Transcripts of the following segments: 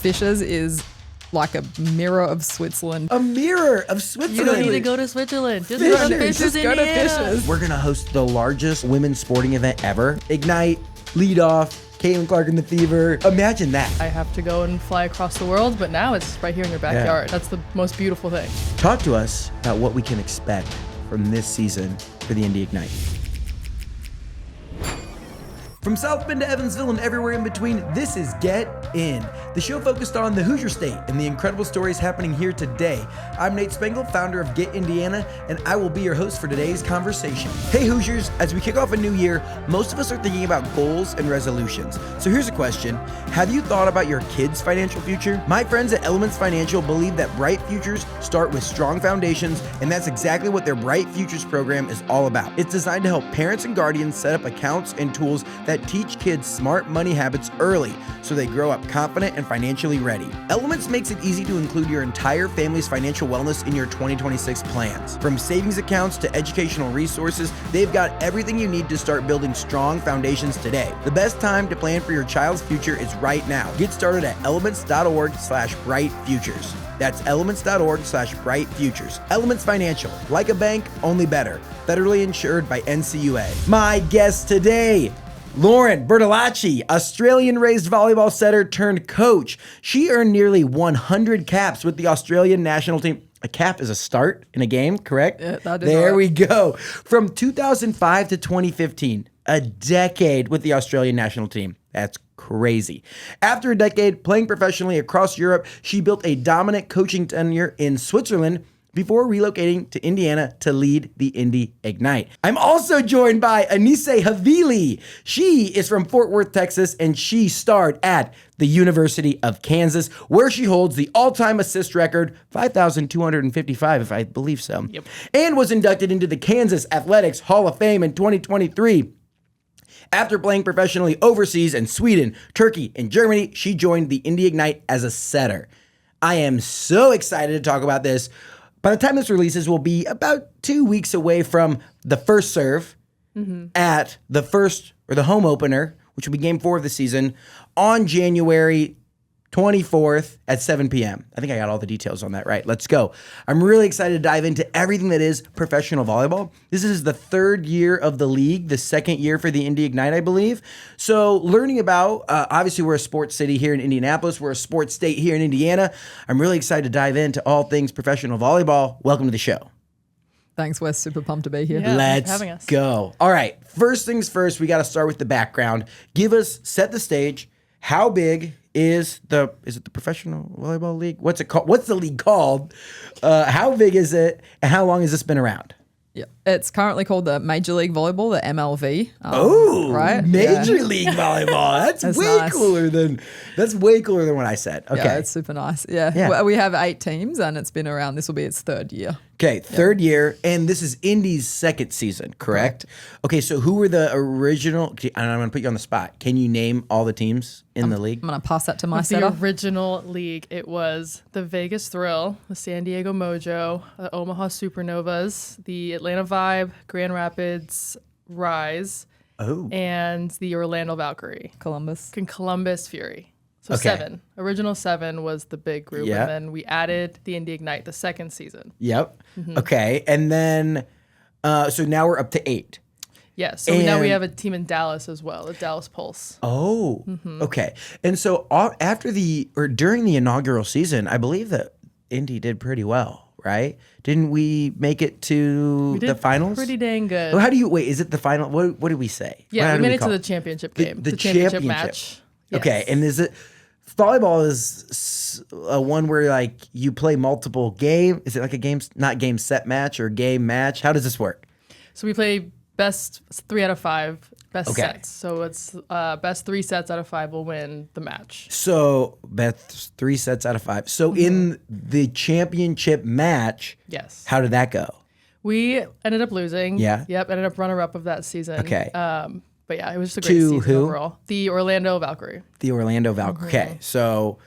Fishes is like a mirror of Switzerland. A mirror of Switzerland. You don't need to go to Switzerland. Just Fishers. go to Fishers, Just go to Indiana. Fishes. We're going to host the largest women's sporting event ever. Ignite, lead off, Caitlin Clark and the Fever. Imagine that. I have to go and fly across the world, but now it's right here in your backyard. That's the most beautiful thing. Talk to us about what we can expect from this season for the Indy Ignite. From South Bend to Evansville and everywhere in between, this is Get In, the show focused on the Hoosier State and the incredible stories happening here today. I'm Nate Spengel, founder of Get Indiana, and I will be your host for today's conversation. Hey Hoosiers, as we kick off a new year, most of us are thinking about goals and resolutions. So here's a question. Have you thought about your kids' financial future? My friends at Elements Financial believe that bright futures start with strong foundations, and that's exactly what their Bright Futures program is all about. It's designed to help parents and guardians set up accounts and tools that teach kids smart money habits early so they grow up confident and financially ready. Elements makes it easy to include your entire family's financial wellness in your 2026 plans. From savings accounts to educational resources, they've got everything you need to start building strong foundations today. The best time to plan for your child's future is right now. Get started at elements.org/brightfutures. That's elements.org/brightfutures. Elements Financial, like a bank, only better. Federally insured by NCUA. My guest today, Lauren Bertolacci, Australian-raised volleyball setter turned coach. She earned nearly 100 caps with the Australian national team. A cap is a start in a game, correct? Yeah, that is there right. we go. From 2005 to 2015, a decade with the Australian national team. That's crazy. After a decade playing professionally across Europe, she built a dominant coaching tenure in Switzerland before relocating to Indiana to lead the Indy Ignite. I'm also joined by Ainise Havili. She is from Fort Worth, Texas, and she starred at the University of Kansas, where she holds the all-time assist record, 5,255, if I believe so, Yep. and was inducted into the Kansas Athletics Hall of Fame in 2023. After playing professionally overseas in Sweden, Turkey, and Germany, she joined the Indy Ignite as a setter. I am so excited to talk about this. By the time this releases, we'll be about 2 weeks away from the first serve at the first or the home opener, which will be game 4 of the season, on January 24th at 7 p.m. I think I got all the details on that right. Let's go. I'm really excited to dive into everything that is professional volleyball. This is the 3rd year of the league, the 2nd year for the Indy Ignite, I believe. So learning about, obviously we're a sports city here in Indianapolis. We're a sports state here in Indiana. I'm really excited to dive into all things professional volleyball. Welcome to the show. Thanks, Wes. Super pumped to be here. Yeah. Let's having us. go. All right. First things first, we got to start with the background. Set the stage. How big is it the Professional Volleyball League? What's it called? What's the league called? How big is it? And how long has this been around? Yeah. It's currently called the Major League Volleyball, the MLV. Right? Major Yeah. League Volleyball. That's That's way nice. cooler than what I said. Okay. Yeah, it's super nice. Yeah. Yeah. Well, we have 8 teams and it's been around. This will be its 3rd year. Okay, 3rd year, and this is Indy's 2nd season, correct? Okay, so who were the original? And I'm going to put you on the spot. Can you name all the teams in the league? I'm going to pass that to my The setter. original league, it was the Vegas Thrill, the San Diego Mojo, the Omaha Supernovas, the Atlanta Vibe, Grand Rapids Rise, and the Orlando Valkyrie. Columbus Fury. So Okay. 7. Original 7 was the big group, Yeah. and then we added the Indy Ignite, the 2nd season. Yep. Okay, and then, so now we're up to 8. Yes, so now we And- have a team in Dallas as well, the Dallas Pulse. Oh, okay. And so during the inaugural season, I believe that Indy did pretty well, right? Didn't we make it to We did the finals? pretty dang good. Well, is it the final? What did we say? Yeah, How we do made it call to the championship game. The championship championship. match. Okay, Yes. and is it volleyball is a one where like you play multiple game? Is it like a not game set match or game match? How does this work? So we play best 3 out of 5 best Okay. sets. So it's best 3 sets out of 5 will win the match. So that's 3 sets out of 5. So in the championship match, Yes. how did that go? We ended up losing. Yeah. Yep. Ended up runner-up of that season. Okay. But yeah, it was just a great To season who? overall. The Orlando Valkyrie. The Orlando Valkyrie. Okay, so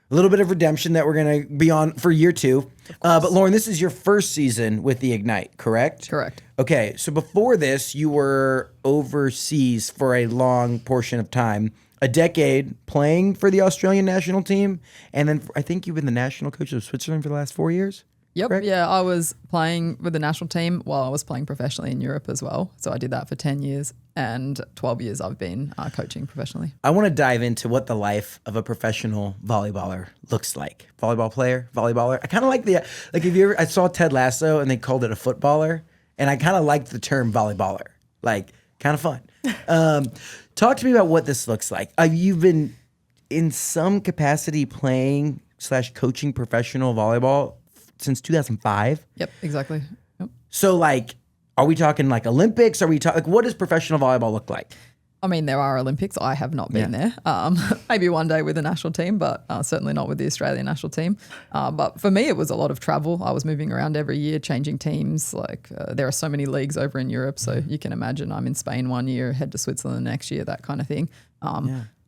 a little bit of redemption that we're going to be on for year 2. But Lauren, this is your first season with the Ignite, correct? Correct. Okay, so before this, you were overseas for a long portion of time. a decade playing for the Australian national team, and then I think you've been the national coach of Switzerland for the last 4 years. Yep. Correct? Yeah, I was playing with the national team while I was playing professionally in Europe as well. So I did that for 10 years, and 12 years I've been coaching professionally. I want to dive into what the life of a professional volleyballer looks like. Volleyball player, volleyballer. I kind of like I saw Ted Lasso and they called it a footballer, and I kind of liked the term volleyballer. Like, kind of fun. Talk to me about what this looks like. You've been in some capacity playing / coaching professional volleyball since 2005. Yep, exactly. Yep. So like, are we talking like Olympics? Are we talking, like, what does professional volleyball look like? I mean, there are Olympics. I have not been there. Maybe one day with the national team, but certainly not with the Australian national team. But for me, it was a lot of travel. I was moving around every year, changing teams. Like there are so many leagues over in Europe, so you can imagine I'm in Spain one year, head to Switzerland the next year, that kind of thing.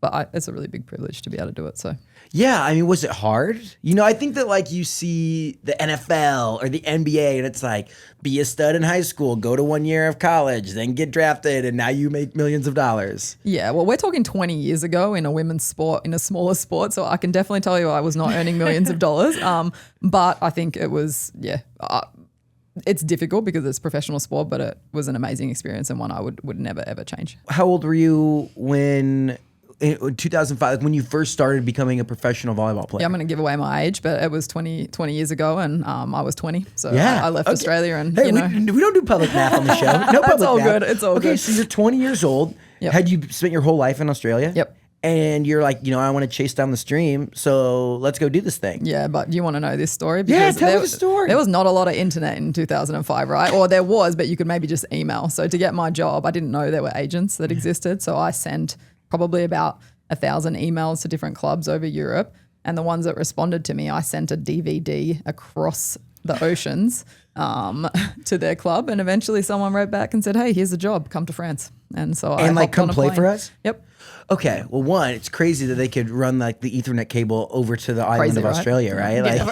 But it's a really big privilege to be able to do it. So yeah, I mean, was it hard? You know, I think that like you see the NFL or the NBA and it's like, be a stud in high school, go to 1 year of college, then get drafted, and now you make millions of dollars. Yeah, well, we're talking 20 years ago in a women's sport, in a smaller sport. So I can definitely tell you I was not earning millions of dollars. But I think it was, it's difficult because it's professional sport, but it was an amazing experience and one I would never, ever change. How old were you when... in 2005, when you first started becoming a professional volleyball player? Yeah, I'm going to give away my age, but it was 20 years ago, and I was 20. So yeah. I left Australia, and hey, we don't do public math on the show. No public It's all math. good. It's all good. Okay, so you're 20 years old. Yep. Had you spent your whole life in Australia? Yep. And you're like, I want to chase down the stream, so let's go do this thing. Yeah, but do you want to know this story? Yeah, tell me the story. There was not a lot of internet in 2005, right? Or there was, but you could maybe just email. So to get my job, I didn't know there were agents that existed. So I sent probably about 1,000 emails to different clubs over Europe, and the ones that responded to me, I sent a DVD across the oceans to their club, and eventually someone wrote back and said, "Hey, here's a job. Come to France." And so I hopped come on a play plane. for us. Yep. Okay, well, one, it's crazy that they could run like the Ethernet cable over to the island Crazy, of right? Australia, right? Yeah.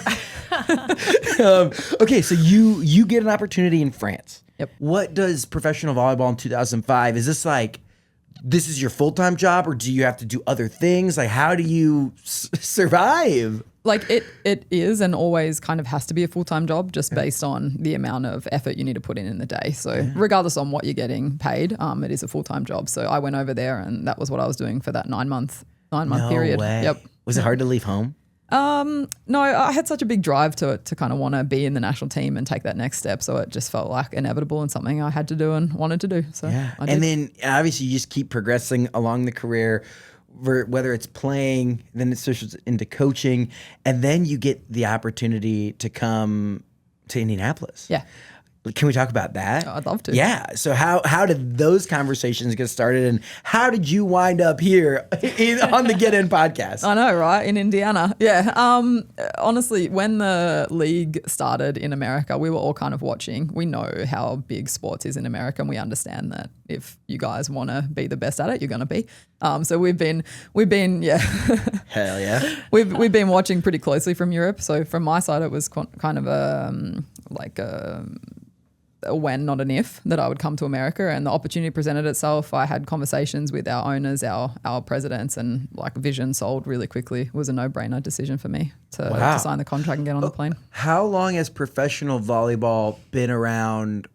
Like, okay, so you get an opportunity in France. Yep. What does professional volleyball in 2005? Is this like, this is your full-time job, or do you have to do other things? Like, how do you survive? Like it is and always kind of has to be a full-time job just based on the amount of effort you need to put in the day. So regardless on what you're getting paid, it is a full-time job. So I went over there and that was what I was doing for that 9 month period. Way. Yep. Was it hard to leave home? No, I had such a big drive to kind of want to be in the national team and take that next step. So it just felt like inevitable and something I had to do and wanted to do. So I did. And then obviously you just keep progressing along the career, whether it's playing, then it switches into coaching, and then you get the opportunity to come to Indianapolis. Yeah. Can we talk about that? I'd love to. Yeah. So how did those conversations get started, and how did you wind up here on the Get In podcast? I know, right? In Indiana. Yeah. Honestly, when the league started in America, we were all kind of watching. We know how big sports is in America, and we understand that if you guys want to be the best at it, you're going to be. So we've been yeah. Hell yeah. We've been watching pretty closely from Europe. So from my side, it was kind of a when, not an if, that I would come to America, and the opportunity presented itself. I had conversations with our owners, our presidents, and like vision sold really quickly. It was a no-brainer decision for me to sign the contract and get on the plane. How long has professional volleyball been around?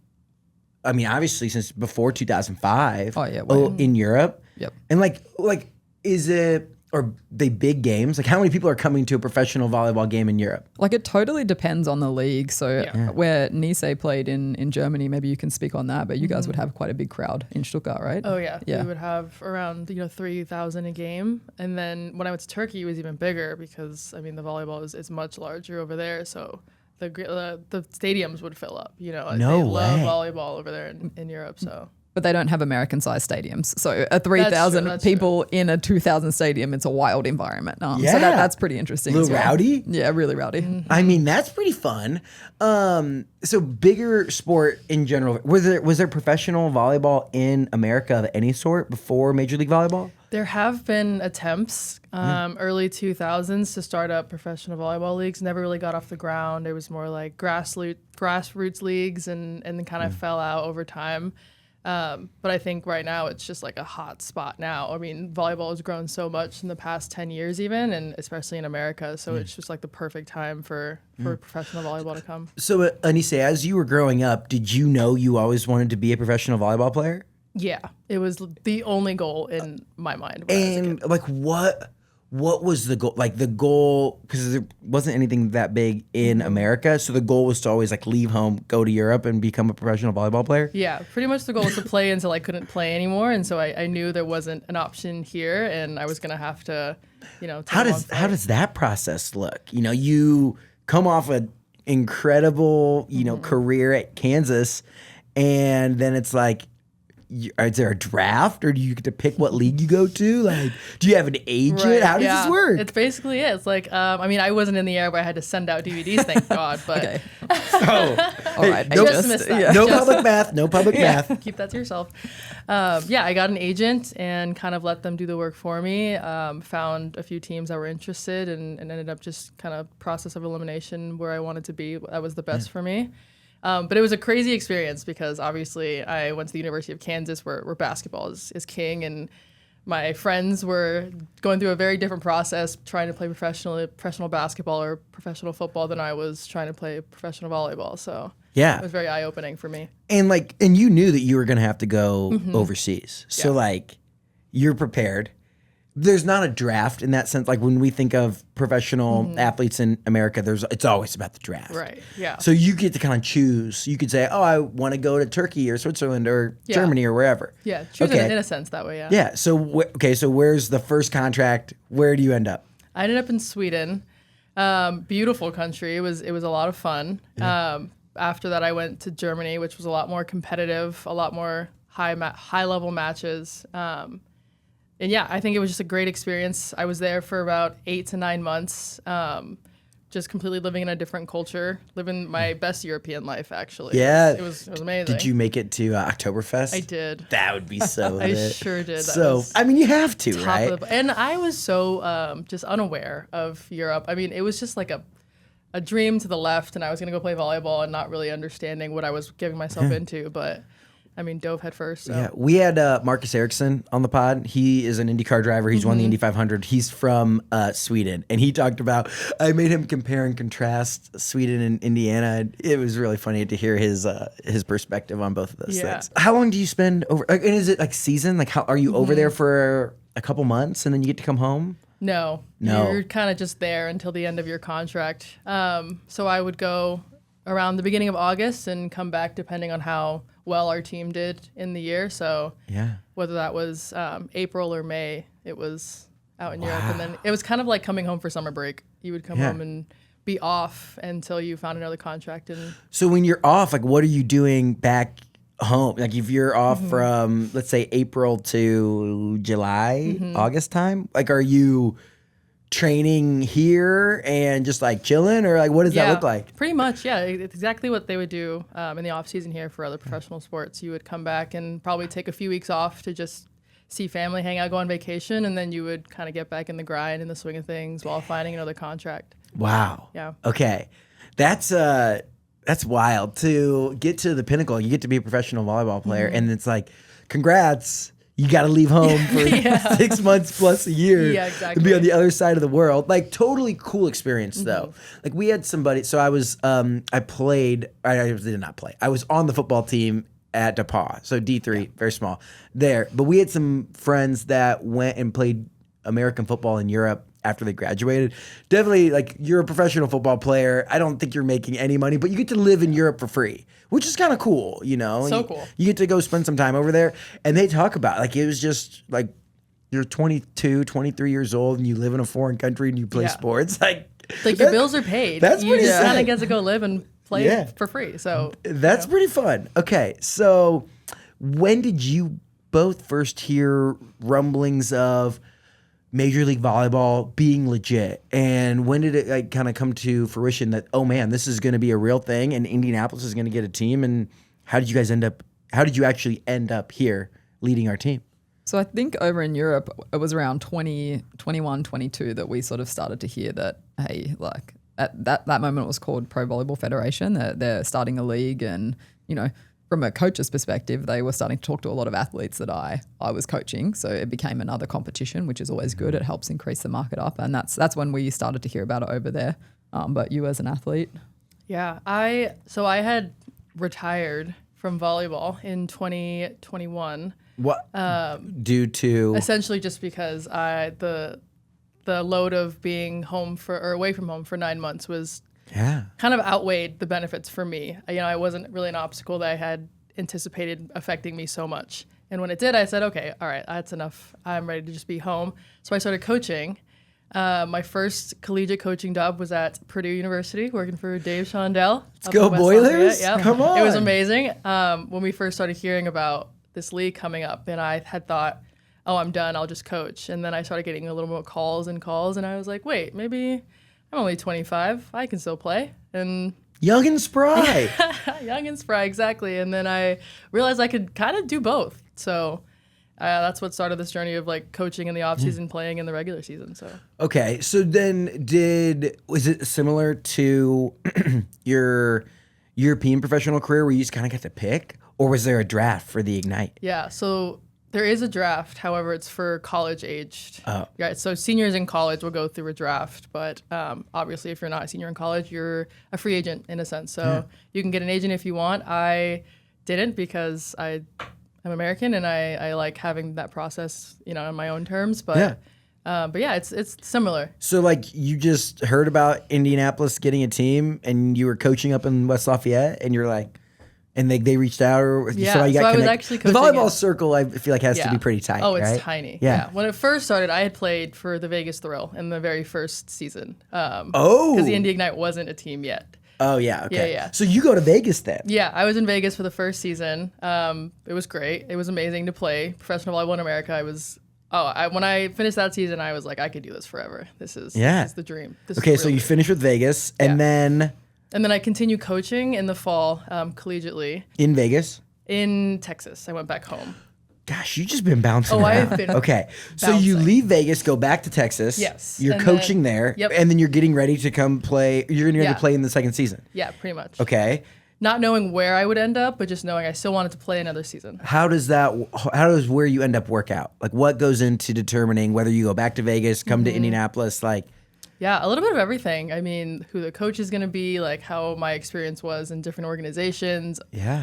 I mean, obviously since before 2005. Oh yeah, in Europe. Yep. And like, is it, are they big games? Like, how many people are coming to a professional volleyball game in Europe? Like, it totally depends on the league. So where Ainise played in Germany, maybe you can speak on that, but you guys would have quite a big crowd in Stuttgart, right? Oh yeah. We would have around 3,000 a game, and then when I went to Turkey, it was even bigger because the volleyball is much larger over there. So the stadiums would fill up. They love volleyball over there in Europe. So. But they don't have American-sized stadiums. So a 3,000 people in a 2,000 stadium, it's a wild environment. So that's pretty interesting. A little rowdy? Yeah, really rowdy. Mm-hmm. I mean, that's pretty fun. So bigger sport in general. Was there professional volleyball in America of any sort before Major League Volleyball? There have been attempts early 2000s to start up professional volleyball leagues. Never really got off the ground. It was more like grassroots leagues and then kind of fell out over time. But I think right now it's just like a hot spot now. I mean, volleyball has grown so much in the past 10 years even, and especially in America. So it's just like the perfect time for professional volleyball to come. So, Ainise, as you were growing up, did you know you always wanted to be a professional volleyball player? Yeah, it was the only goal in my mind. When I was a kid. And like, what was the goal? Like the goal, because there wasn't anything that big in America, so the goal was to always like leave home, go to Europe, and become a professional volleyball player. Yeah, pretty much the goal was to play until I couldn't play anymore, and so I knew there wasn't an option here, and I was gonna have to, take How does that process look? You come off an incredible career at Kansas, and then it's like, is there a draft, or do you get to pick what league you go to? Like, do you have an agent? Right, How does this work? It's basically it. It's like, I wasn't in the era where I had to send out DVDs, thank God. But Okay. All right, no, just missed that. no public math. No public math. Keep that to yourself. I got an agent and kind of let them do the work for me. Found a few teams that were interested and ended up just kind of process of elimination where I wanted to be. That was the best for me. But it was a crazy experience because obviously I went to the University of Kansas where basketball is king, and my friends were going through a very different process trying to play professional basketball or professional football than I was trying to play professional volleyball. So it was very eye-opening for me. And you knew that you were going to have to go overseas. So you're prepared. There's not a draft in that sense. Like when we think of professional athletes in America, it's always about the draft. Right. Yeah. So you get to kind of choose. You could say, oh, I want to go to Turkey or Switzerland or Germany or wherever. Yeah. Choose it in a sense that way. Yeah. Yeah. So, so where's the first contract? Where do you end up? I ended up in Sweden. Beautiful country. It was a lot of fun. Yeah. After that, I went to Germany, which was a lot more competitive, a lot more high level matches. And I think it was just a great experience. I was there for about 8 to 9 months, just completely living in a different culture, living my best European life, actually. Yeah. It was amazing. Did you make it to Oktoberfest? I did. That would be so I lit. sure did. So, you have to, right? And I was so just unaware of Europe. I mean, it was just like a dream to the left, and I was going to go play volleyball and not really understanding what I was getting myself into, but dove head first. So. Yeah, we had Marcus Eriksson on the pod. He is an IndyCar driver. He's won the Indy 500. He's from Sweden, and he talked about. I made him compare and contrast Sweden and Indiana. It was really funny to hear his perspective on both of those things. How long do you spend over? And is it like season? Like, how are you over there for a couple months, and then you get to come home? No. You're kind of just there until the end of your contract. So I would go around the beginning of August and come back depending on how well our team did in the year. So whether that was April or May, it was out in Europe. And then it was kind of like coming home for summer break. You would come home and be off until you found another contract. And so when you're off, like, what are you doing back home? Like if you're off from, let's say, April to July, August time, like, are you training here and just like chilling, or like what does that look like? Pretty much, yeah. It's exactly what they would do in the off season here for other professional sports. You would come back and probably take a few weeks off to just see family, hang out, go on vacation, and then you would kind of get back in the grind, in the swing of things while finding another contract. Wow. Yeah. Okay. That's wild to get to the pinnacle. You get to be a professional volleyball player, and it's like, congrats. You got to leave home for 6 months plus a year and be on the other side of the world. Like, totally cool experience, though. Like, we had somebody, so I was, I did not play. I was on the football team at DePaul, so D3, very small there. But we had some friends that went and played American football in Europe after they graduated. Definitely, like, you're a professional football player. I don't think you're making any money, but you get to live in Europe for free, which is kind of cool, So cool. You get to go spend some time over there. And they talk about, like, it was just, like, you're 22, 23 years old, and you live in a foreign country, and you play sports. Like your bills are paid. That's pretty You just sick. kind of get to go live and play for free. So that's pretty fun. Okay, so when did you both first hear rumblings of Major League Volleyball being legit, and when did it like kind of come to fruition that, oh man, this is going to be a real thing, and Indianapolis is going to get a team? And how did you actually end up here leading our team? So I think over in Europe, it was around 2021, 22 that we sort of started to hear that, hey, like at that moment it was called Pro Volleyball Federation. They're starting a league, and from a coach's perspective, they were starting to talk to a lot of athletes that I was coaching. So it became another competition, which is always good. It helps increase the market up. And that's when we started to hear about it over there. But you as an athlete? Yeah, I had retired from volleyball in 2021. What? Due to? Essentially just because the load of being away from home for 9 months was kind of outweighed the benefits for me. I wasn't really an obstacle that I had anticipated affecting me so much. And when it did, I said, okay, all right, that's enough. I'm ready to just be home. So I started coaching. My first collegiate coaching job was at Purdue University, working for Dave Shondell. Let's go Boilers! Yep. Come on! It was amazing. When we first started hearing about this league coming up, and I had thought, oh, I'm done, I'll just coach. And then I started getting a little more calls, and I was like, wait, maybe I'm only 25, I can still play. And young and spry. Young and spry, exactly. And then I realized I could kind of do both. So that's what started this journey of like coaching in the off season, playing in the regular season. So okay, so then was it similar to your European professional career where you just kind of got to pick, or was there a draft for the Ignite? Yeah, so there is a draft. However, it's for college aged. Oh. Yeah, so seniors in college will go through a draft, but obviously if you're not a senior in college, you're a free agent in a sense. So you can get an agent if you want. I didn't because I'm American and I like having that process, on my own terms. But yeah, it's similar. So like you just heard about Indianapolis getting a team and you were coaching up in West Lafayette and you're like, and they reached out or somebody got connected. I was actually coaching the volleyball circle I feel like has to be pretty tight. Oh, it's right? tiny. Yeah. When it first started, I had played for the Vegas Thrill in the very first season. Because the Indy Ignite wasn't a team yet. Oh, yeah. Okay. Yeah. So you go to Vegas then? Yeah, I was in Vegas for the first season. It was great. It was amazing to play professional volleyball in America. When I finished that season, I was like, I could do this forever. This is the dream. Okay, so you finished with Vegas and then... And then I continued coaching in the fall, collegiately. In Vegas? In Texas. I went back home. Gosh, you've just been bouncing around. I've been Okay, so you leave Vegas, go back to Texas. Yes. You're coaching there. Yep. And then you're getting ready to come play. You're getting ready to play in the second season. Yeah, pretty much. Okay. Not knowing where I would end up, but just knowing I still wanted to play another season. How does where you end up work out? Like what goes into determining whether you go back to Vegas, come to Indianapolis, like... Yeah, a little bit of everything. I mean, who the coach is going to be, like how my experience was in different organizations,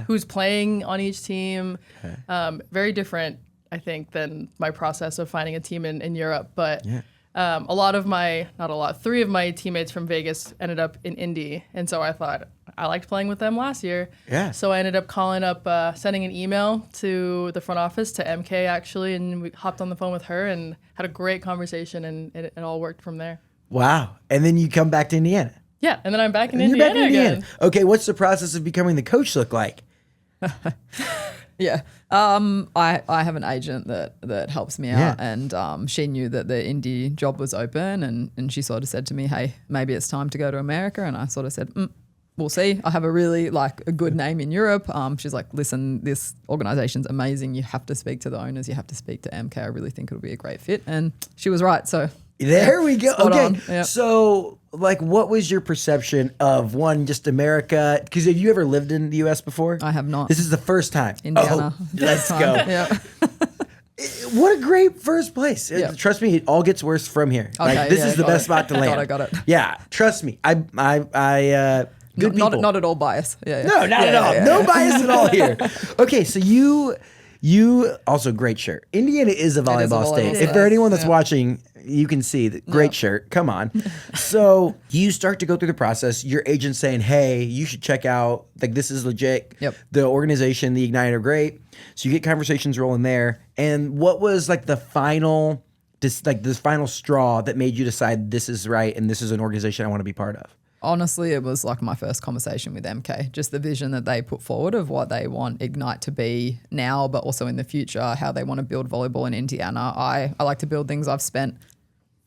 who's playing on each team. Okay. Very different, I think, than my process of finding a team in Europe. But three of my teammates from Vegas ended up in Indy. And so I thought, I liked playing with them last year. Yeah. So I ended up sending an email to the front office, to MK actually, and we hopped on the phone with her and had a great conversation, and it all worked from there. Wow. And then you come back to Indiana. Yeah, and then I'm back in Indiana again. Okay, what's the process of becoming the coach look like? Yeah. I have an agent that helps me out, and she knew that the Indy job was open, and she sort of said to me, hey, maybe it's time to go to America. And I sort of said, we'll see. I have a really a good name in Europe. She's like, listen, this organization's amazing. You have to speak to the owners. You have to speak to MK. I really think it'll be a great fit. And she was right. So there we go. Okay. Yep. So what was your perception of just America? Because have you ever lived in the U.S. before? I have not. This is the first time. Indiana. Let's go. Yeah. What a great first place. Yep. Trust me, it all gets worse from here. Okay, this is the best spot to land. Got it. Yeah. Trust me. Good people. Not at all bias. Yeah. No, not at all. Yeah. No bias at all here. Okay, so you also great shirt. Indiana is a volleyball state. If there's anyone that's watching, you can see the great shirt. Come on. So you start to go through the process. Your agent's saying, hey, you should check out, this is legit. Yep. The organization, the Ignite are great. So you get conversations rolling there. And what was the final, this final straw that made you decide this is right and this is an organization I want to be part of? Honestly, it was my first conversation with MK, just the vision that they put forward of what they want Ignite to be now, but also in the future, how they want to build volleyball in Indiana. I like to build things. I've spent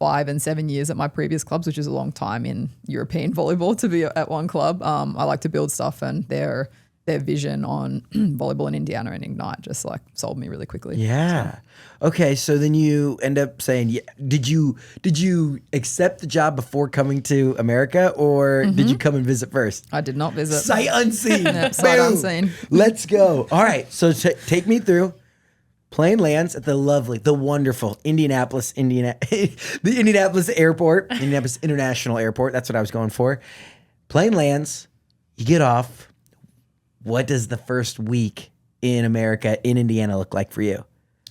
5 and 7 years at my previous clubs, which is a long time in European volleyball to be at one club. I like to build stuff, and they're their vision on volleyball in Indiana and Ignite just like sold me really quickly. Yeah. Okay. So then you end up saying, yeah, did you accept the job before coming to America, or did you come and visit first? I did not visit. Sight unseen. Yeah, sight Boom. unseen. Let's go. All right. So take me through. Plane lands at the wonderful the Indianapolis Airport, Indianapolis International Airport. That's what I was going for. Plane lands. You get off. What does the first week in America, in Indiana, look like for you?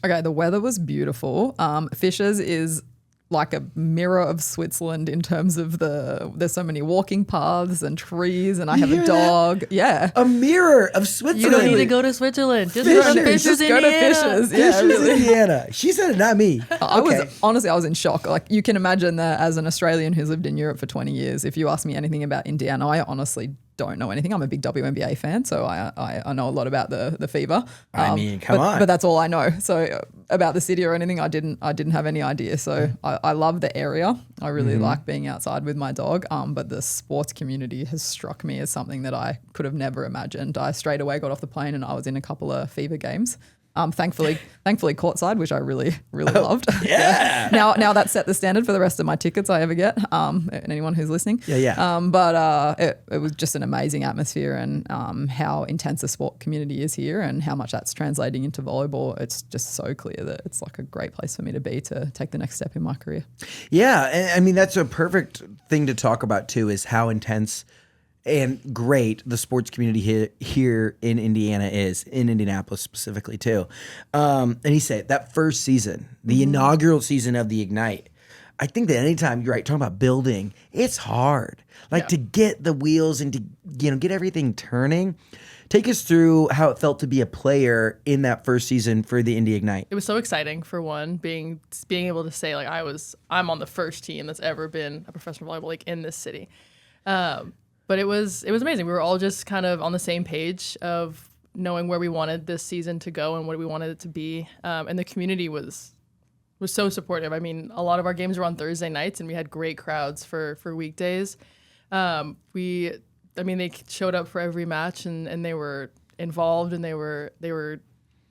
Okay, the weather was beautiful. Fishers is like a mirror of Switzerland in terms of there's so many walking paths and trees, and I have a dog. That? Yeah. A mirror of Switzerland. You don't need to go to Switzerland. Just Fishers. go to Fishers, Just go Indiana. to Fishers. Yeah, Fishers, really. Indiana. She said it, not me. I was in shock. Like, you can imagine that as an Australian who's lived in Europe for 20 years, if you ask me anything about Indiana, I honestly don't know anything. I'm a big WNBA fan, so I know a lot about the Fever. I mean, come on. But that's all I know. So about the city or anything, I didn't have any idea. So I love the area. I really like being outside with my dog. But the sports community has struck me as something that I could have never imagined. I straight away got off the plane and I was in a couple of Fever games. Thankfully courtside, which I really loved. Yeah. Now that set the standard for the rest of my tickets I ever get. And anyone who's listening. Yeah. But it was just an amazing atmosphere, and how intense the sport community is here, and how much that's translating into volleyball. It's just so clear that it's like a great place for me to be to take the next step in my career. Yeah, and I mean that's a perfect thing to talk about too, is how intense and great the sports community here in Indiana is, in Indianapolis specifically too. And he said that first season, the inaugural season of the Ignite, I think that anytime you're talking about building, it's hard. To get the wheels and to get everything turning. Take us through how it felt to be a player in that first season for the Indy Ignite. It was so exciting, for one, being able to say I'm on the first team that's ever been a professional volleyball in this city. But it was amazing. We were all just kind of on the same page of knowing where we wanted this season to go and what we wanted it to be. And the community was so supportive. I mean, a lot of our games were on Thursday nights, and we had great crowds for weekdays. They showed up for every match, and they were involved, and they were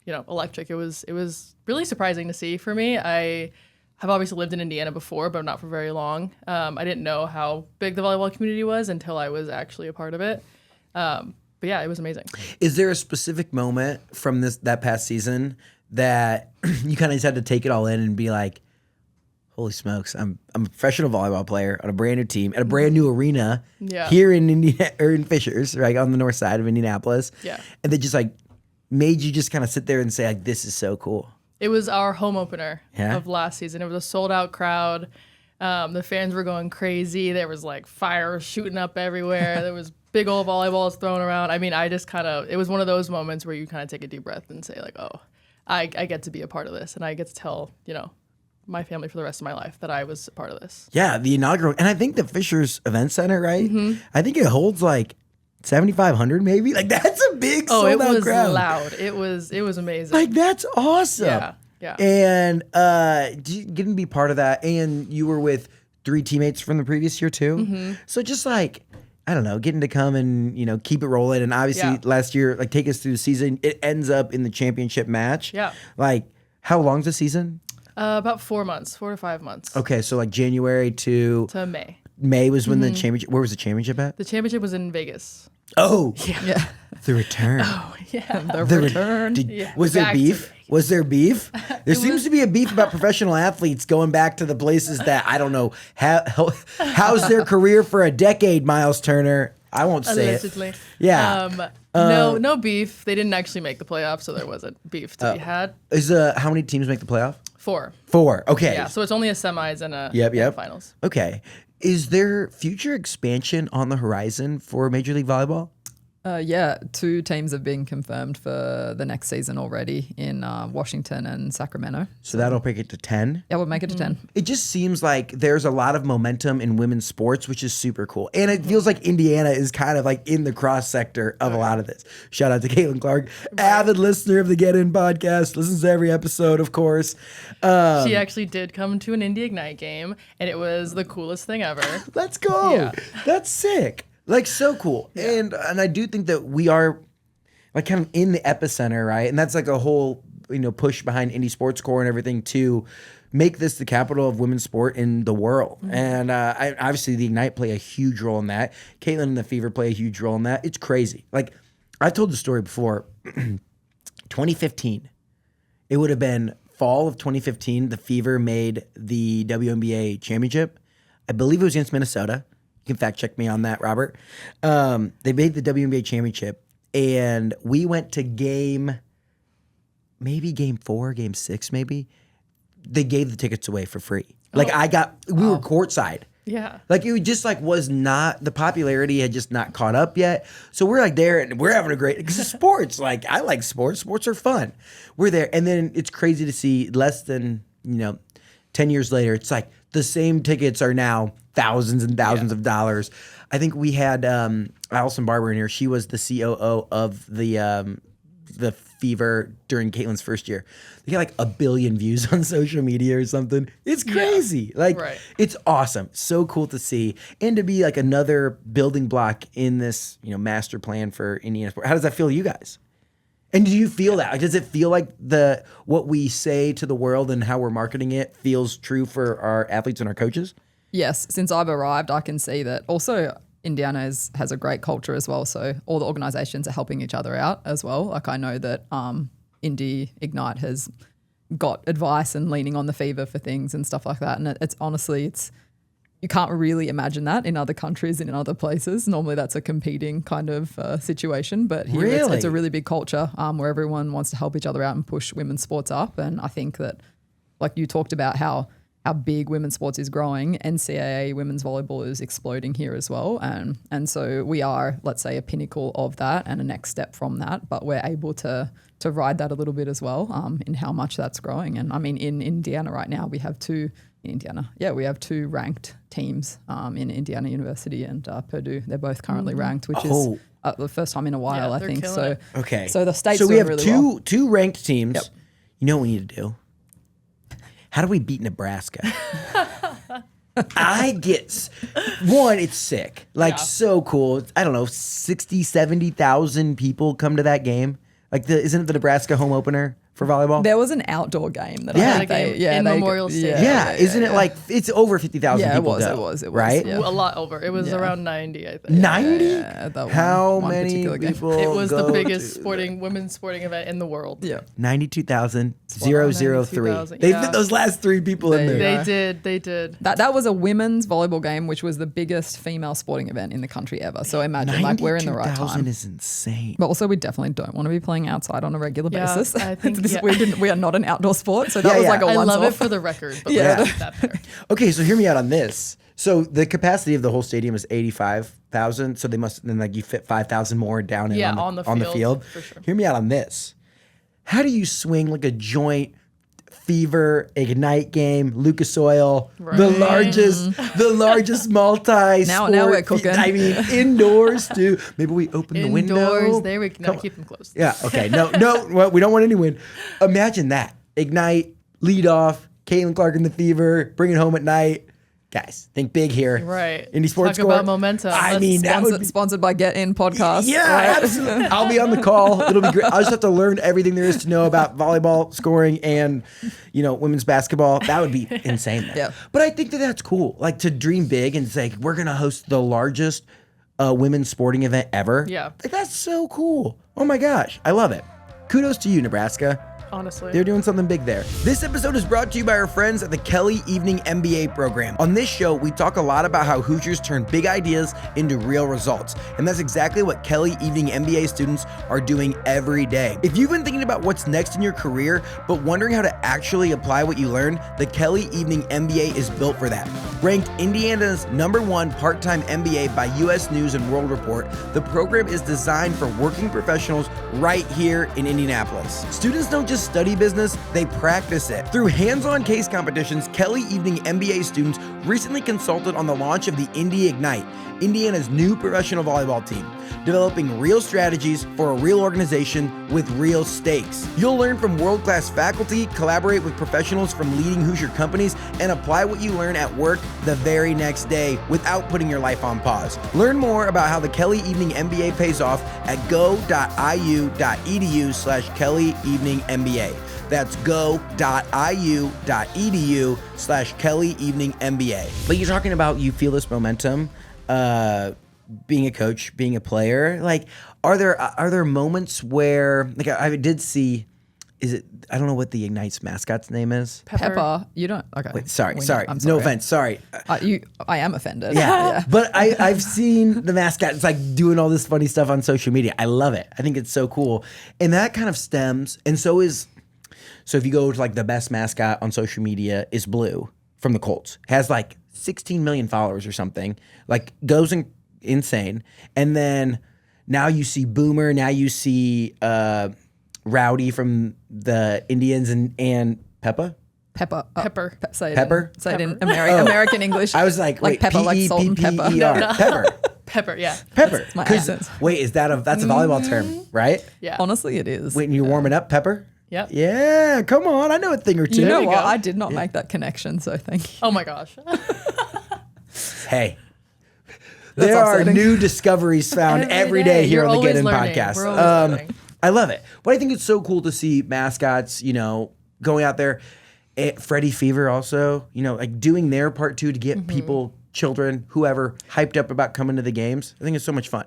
electric. It was really surprising to see for me. I have obviously lived in Indiana before, but not for very long. I didn't know how big the volleyball community was until I was actually a part of it. But yeah, it was amazing. Is there a specific moment from that past season that you kind of just had to take it all in and be like, holy smokes, I'm a professional volleyball player on a brand new team at a brand new arena here in Indiana, or in Fishers, right on the north side of Indianapolis. Yeah. And they just made you just kind of sit there and say this is so cool. It was our home opener of last season. It was a sold-out crowd. The fans were going crazy. There was fire shooting up everywhere. There was big old volleyballs thrown around. I mean, I just it was one of those moments where you kind of take a deep breath and say I get to be a part of this, and I get to tell, my family for the rest of my life that I was a part of this. Yeah, the inaugural. And I think the Fishers Event Center, right? Mm-hmm. I think it holds 7,500 maybe. That's a big sold out crowd. It was loud. It was amazing. That's awesome. Yeah. And getting to be part of that, and you were with 3 teammates from the previous year too. Mm-hmm. So just I don't know, getting to come and keep it rolling. And obviously last year, take us through the season. It ends up in the championship match. Yeah. How long's the season? About 4 to 5 months. Okay, so January to May. May was when the championship. Where was the championship at? The championship was in Vegas. Oh, yeah. The return. Oh, yeah. The return. Was there beef? Was there beef? There seems to be a beef about professional athletes going back to the places that, I don't know, how's their career for a decade, Miles Turner? I won't say Allegedly. it. Yeah. No beef. They didn't actually make the playoffs, so there wasn't beef to be had. How many teams make the playoff? 4. 4. Okay. Yeah, so it's only a semis and a finals. Okay. Is there future expansion on the horizon for Major League Volleyball? 2 teams have been confirmed for the next season already in Washington and Sacramento. So that'll make it to 10? Yeah, we'll make it to 10. It just seems like there's a lot of momentum in women's sports, which is super cool. And it feels like Indiana is kind of in the cross sector of a lot of this. Shout out to Caitlin Clark, avid listener of the Get In podcast, listens to every episode, of course. She actually did come to an Indy Ignite game, and it was the coolest thing ever. Let's go. Yeah. That's sick. So cool. Yeah. And I do think that we are like kind of in the epicenter, right? And that's like a whole, push behind Indy Sports Corps and everything to make this the capital of women's sport in the world. Mm-hmm. And obviously the Ignite play a huge role in that. Caitlin and the Fever play a huge role in that. It's crazy. Like I've told the story before, 2015, it would have been fall of 2015. The Fever made the WNBA championship. I believe it was against Minnesota. You can fact check me on that, Robert. They made the WNBA championship and we went to game 4, game 6 maybe. They gave the tickets away for free. Like we were courtside. Yeah. Like it just like was not, the popularity had just not caught up yet. So we're like there and we're having a great, because it's sports. Like I like sports. Sports are fun. We're there. And then it's crazy to see less than, 10 years later, it's like the same tickets are now thousands and thousands of dollars. I think we had Allison Barber in here. She was the COO of the Fever during Caitlin's first year. They got like 1 billion views on social media or something. It's crazy. It's awesome. So cool to see. And to be like another building block in this, master plan for Indiana sport. How does that feel to you guys? And do you feel that? Like, does it feel like what we say to the world and how we're marketing it feels true for our athletes and our coaches? Yes. Since I've arrived, I can see that. Also, Indiana has a great culture as well. So all the organizations are helping each other out as well. Like I know that Indy Ignite has got advice and leaning on the Fever for things and stuff like that. And it's honestly, you can't really imagine that in other countries and in other places. Normally that's a competing kind of situation. But here it's a really big culture where everyone wants to help each other out and push women's sports up. And I think that, like you talked about how big women's sports is growing, NCAA women's volleyball is exploding here as well. And so we are, let's say, a pinnacle of that and a next step from that, but we're able to ride that a little bit as well in how much that's growing. And I mean, in Indiana right now, we have two ranked teams in Indiana University and Purdue. They're both currently ranked, which is the first time in a while, I think. So, so the state's doing really well. So we have two ranked teams. Yep. You know what we need to do? How do we beat Nebraska? It's sick. So cool. I don't know, 60, 70,000 people come to that game. Isn't it the Nebraska home opener for volleyball? There was an outdoor game that in Memorial Stadium. Isn't it it's over 50,000 people it was. Right? Yeah. A lot over. It was around 90, I think. 90? Yeah, How many people It was the biggest women's sporting event in the world. Yeah. 92,003. They fit those last 3 people in there. They did. That was a women's volleyball game, which was the biggest female sporting event in the country ever. So imagine, we're in the right time. 92,000 is insane. But also, we definitely don't want to be playing outside on a regular basis. I think we are not an outdoor sport, so that was like a once-off. I love it for the record, but that better. Okay, so hear me out on this. So the capacity of the whole stadium is 85,000. So they must you fit 5,000 more down on the field. For sure. Hear me out on this. How do you swing like a joint Fever Ignite game, Lucas Oil, the largest multi-sport. Now we're cooking. I mean, indoors too. Maybe we open the window. Indoors, there we go. No, keep them closed. Yeah. Okay. No. Well, we don't want any wind. Imagine that. Ignite, lead off. Caitlin Clark and the Fever, bring it home at night. Guys, think big here. Right. Indy Sports Talk Corps. about momentum. I mean, that would be sponsored by Get In Podcast. Yeah, right? absolutely. I'll be on the call. It'll be great. I'll just have to learn everything there is to know about volleyball, scoring, and women's basketball. That would be insane. Yeah. But I think that's cool. Like to dream big and say we're gonna host the largest women's sporting event ever. Yeah. That's so cool. Oh my gosh, I love it. Kudos to you, Nebraska. Honestly. They're doing something big there. This episode is brought to you by our friends at the Kelly Evening MBA program. On this show, we talk a lot about how Hoosiers turn big ideas into real results. And that's exactly what Kelly Evening MBA students are doing every day. If you've been thinking about what's next in your career, but wondering how to actually apply what you learned, the Kelly Evening MBA is built for that. Ranked Indiana's #1 part-time MBA by US News and World Report, the program is designed for working professionals right here in Indianapolis. Students don't just just study business, they practice it. Through hands-on case competitions, Kelly Evening MBA students recently consulted on the launch of the Indy Ignite, Indiana's new professional volleyball team, developing real strategies for a real organization with real stakes. You'll learn from world-class faculty, collaborate with professionals from leading Hoosier companies, and apply what you learn at work the very next day without putting your life on pause. Learn more about how the Kelly Evening MBA pays off at go.iu.edu/Kelly Evening MBA. That's go.iu.edu/Kelly Evening MBA. But you're talking about you feel this momentum, being a coach, being a player. Like, are there moments where, like, I did see, I don't know what the Ignite's mascot's name is. Pepper. You don't. Okay. Wait, sorry. I'm No sorry. offense. Sorry. I am offended. Yeah. But I've seen the mascot. It's like doing all this funny stuff on social media. I love it. I think it's so cool. And that kind of stems. And so if you go to like the best mascot on social media is Blue from the Colts. Has like 16 million followers or something. Like goes insane. And then now you see Boomer. Now you see Rowdy from the Indians and Peppa. Pepper. Say it Pepper? Say it in American English. I was like, wait, pepper, like salt and pepper. P-E-P-P-E-R. Pepper. Pepper, yeah. Pepper. my 'Cause- accent. Wait, that's a volleyball term, right? Yeah. Honestly, it is. When you're warming up, pepper? Yep. Yeah, come on. I know a thing or two. You know you what? go. I did not make that connection, so thank you. Oh my gosh. Hey. There are upsetting. new discoveries found every day here You're on the Get always In learning. podcast. We're always learning. I love it. But I think it's so cool to see mascots, going out there. Freddie Fever also, like doing their part too to get people, children, whoever, hyped up about coming to the games. I think it's so much fun.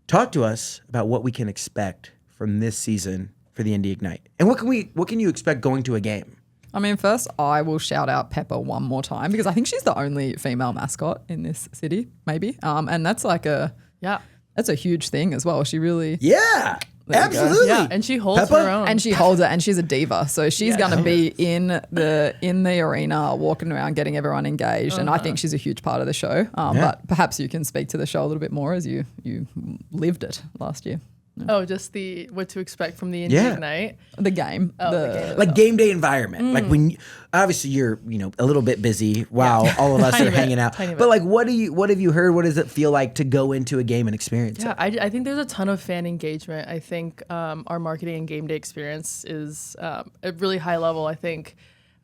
Talk to us about what we can expect from this season for the Indy Ignite. And what can you expect going to a game? I mean, first, I will shout out Pepper one more time because I think she's the only female mascot in this city, maybe. And that's like that's a huge thing as well. She really... Yeah, There you go. absolutely. Yeah, and she holds Peppa? her own. And she holds it, and she's a diva. So she's going to be in the arena, walking around, getting everyone engaged. And I think she's a huge part of the show. But perhaps you can speak to the show a little bit more as you lived it last year. Oh, just what to expect from the Indy Ignite. The game. the game. Like game day environment. Like when obviously you're, a little bit busy while all of us Tiny are bit, hanging out. tiny bit. But like what have you heard? What does it feel like to go into a game and experience Yeah, it? I think there's a ton of fan engagement. I think our marketing and game day experience is at really high level.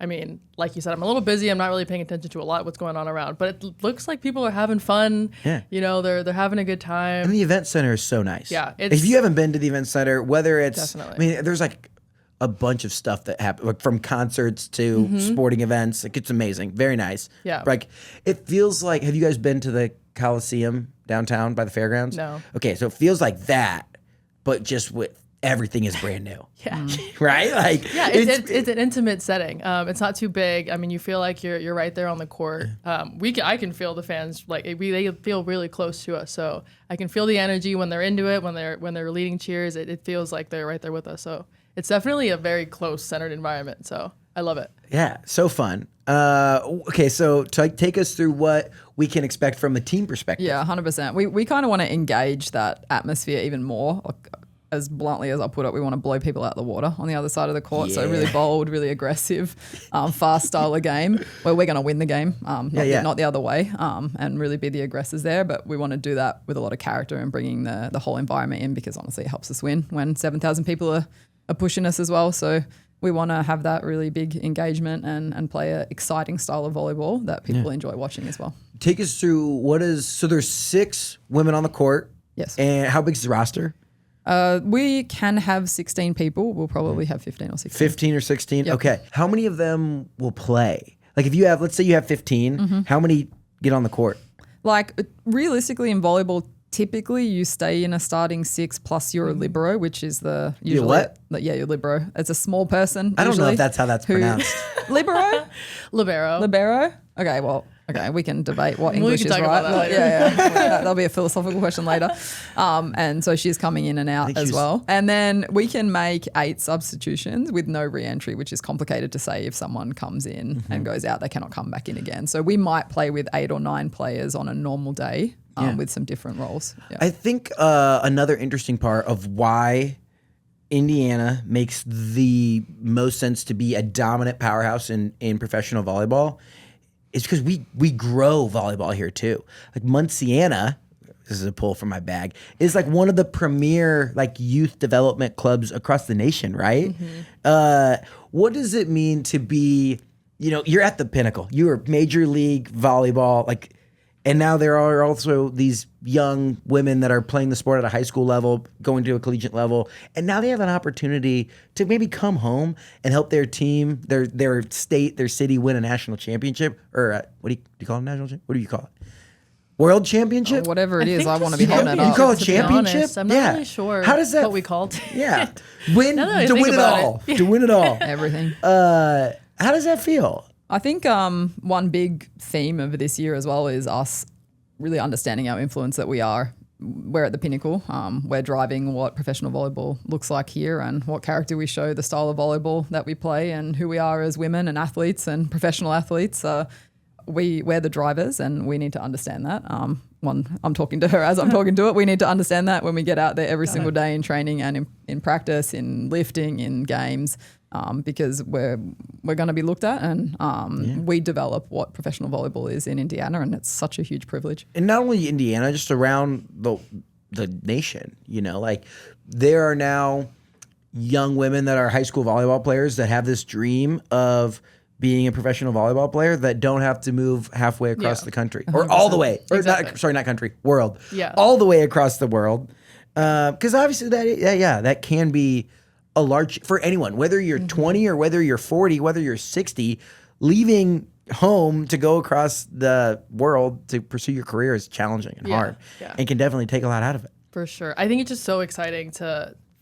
I mean, like you said, I'm a little busy. I'm not really paying attention to a lot of what's going on around, but it looks like people are having fun. Yeah. They're having a good time. And the event center is so nice. Yeah, If you haven't been to the event center, whether it's Definitely. I mean, there's like a bunch of stuff that happens, like from concerts to sporting events. Like it's amazing. Very nice. Yeah. Like it feels like, have you guys been to the Coliseum downtown by the fairgrounds? No. Okay, so it feels like that, but just with everything is brand new. Yeah. Right? Like Yeah, it's an intimate setting. It's not too big. I mean, you feel like you're right there on the court. I can feel the fans they feel really close to us. So I can feel the energy when they're into it, when they're leading cheers. It feels like they're right there with us. So it's definitely a very close, centered environment. So I love it. Yeah, so fun. Okay, so take us through what we can expect from a team perspective. Yeah, 100%. We kind of want to engage that atmosphere even more. As bluntly as I'll put it, we want to blow people out of the water on the other side of the court. So really bold, really aggressive, fast style of game where we're going to win the game, not the other way, and really be the aggressors there. But we want to do that with a lot of character and bringing the whole environment in because honestly it helps us win when 7,000 people are pushing us as well. So we want to have that really big engagement and play an exciting style of volleyball that people enjoy watching as well. Take us through so there's 6 women on the court. Yes. And how big is the roster? We can have 16 people. We'll probably have 15 or 16. 15 or 16? Yep. Okay. How many of them will play? Like if let's say you have 15, how many get on the court? Like realistically in volleyball, typically you stay in a starting 6 plus you're a libero, which is usually what? Your libero. It's a small person. I don't know usually, if that's how that's pronounced. Libero? Libero. Okay, we can debate what We English can is talk right. about that later. Yeah. That'll be a philosophical question later. And so she's coming in and out as well. And then we can make 8 substitutions with no re-entry, which is complicated to say. If someone comes in and goes out, they cannot come back in again. So we might play with 8 or 9 players on a normal day with some different roles. Yeah. I think another interesting part of why Indiana makes the most sense to be a dominant powerhouse in professional volleyball is because we grow volleyball here too. Like Munciana, this is a pull from my bag, is like one of the premier like youth development clubs across the nation, right? What does it mean to be, you're at the pinnacle. You are Major League Volleyball, like, and now there are also these young women that are playing the sport at a high school level, going to a collegiate level, and now they have an opportunity to maybe come home and help their team, their state, their city win a national championship, or what do you call it, national championship? What do you call it? World championship? Whatever it is, I want to be just holding it You up. call it To be championship? honest, I'm not really sure How does that? what we called it. Yeah, win Now that I to think win it about all. it. To win it all. Everything. How does that feel? I think one big theme of this year as well is us really understanding our influence that we're at the pinnacle. We're driving what professional volleyball looks like here and what character we show, the style of volleyball that we play and who we are as women and athletes and professional athletes. We're the drivers and we need to understand that. I'm talking to her as I'm talking to it. We need to understand that when we get out there every single day in training and in practice, in lifting, in games, because we're going to be looked at and we develop what professional volleyball is in Indiana, and it's such a huge privilege. And not only Indiana, just around the nation, like there are now young women that are high school volleyball players that have this dream of being a professional volleyball player that don't have to move halfway across the country or all the way, or not country, world, all the way across the world. Because obviously that can be a large, for anyone, whether you're 20 or whether you're 40, whether you're 60, leaving home to go across the world to pursue your career is challenging and hard and can definitely take a lot out of it. For sure. I think it's just so exciting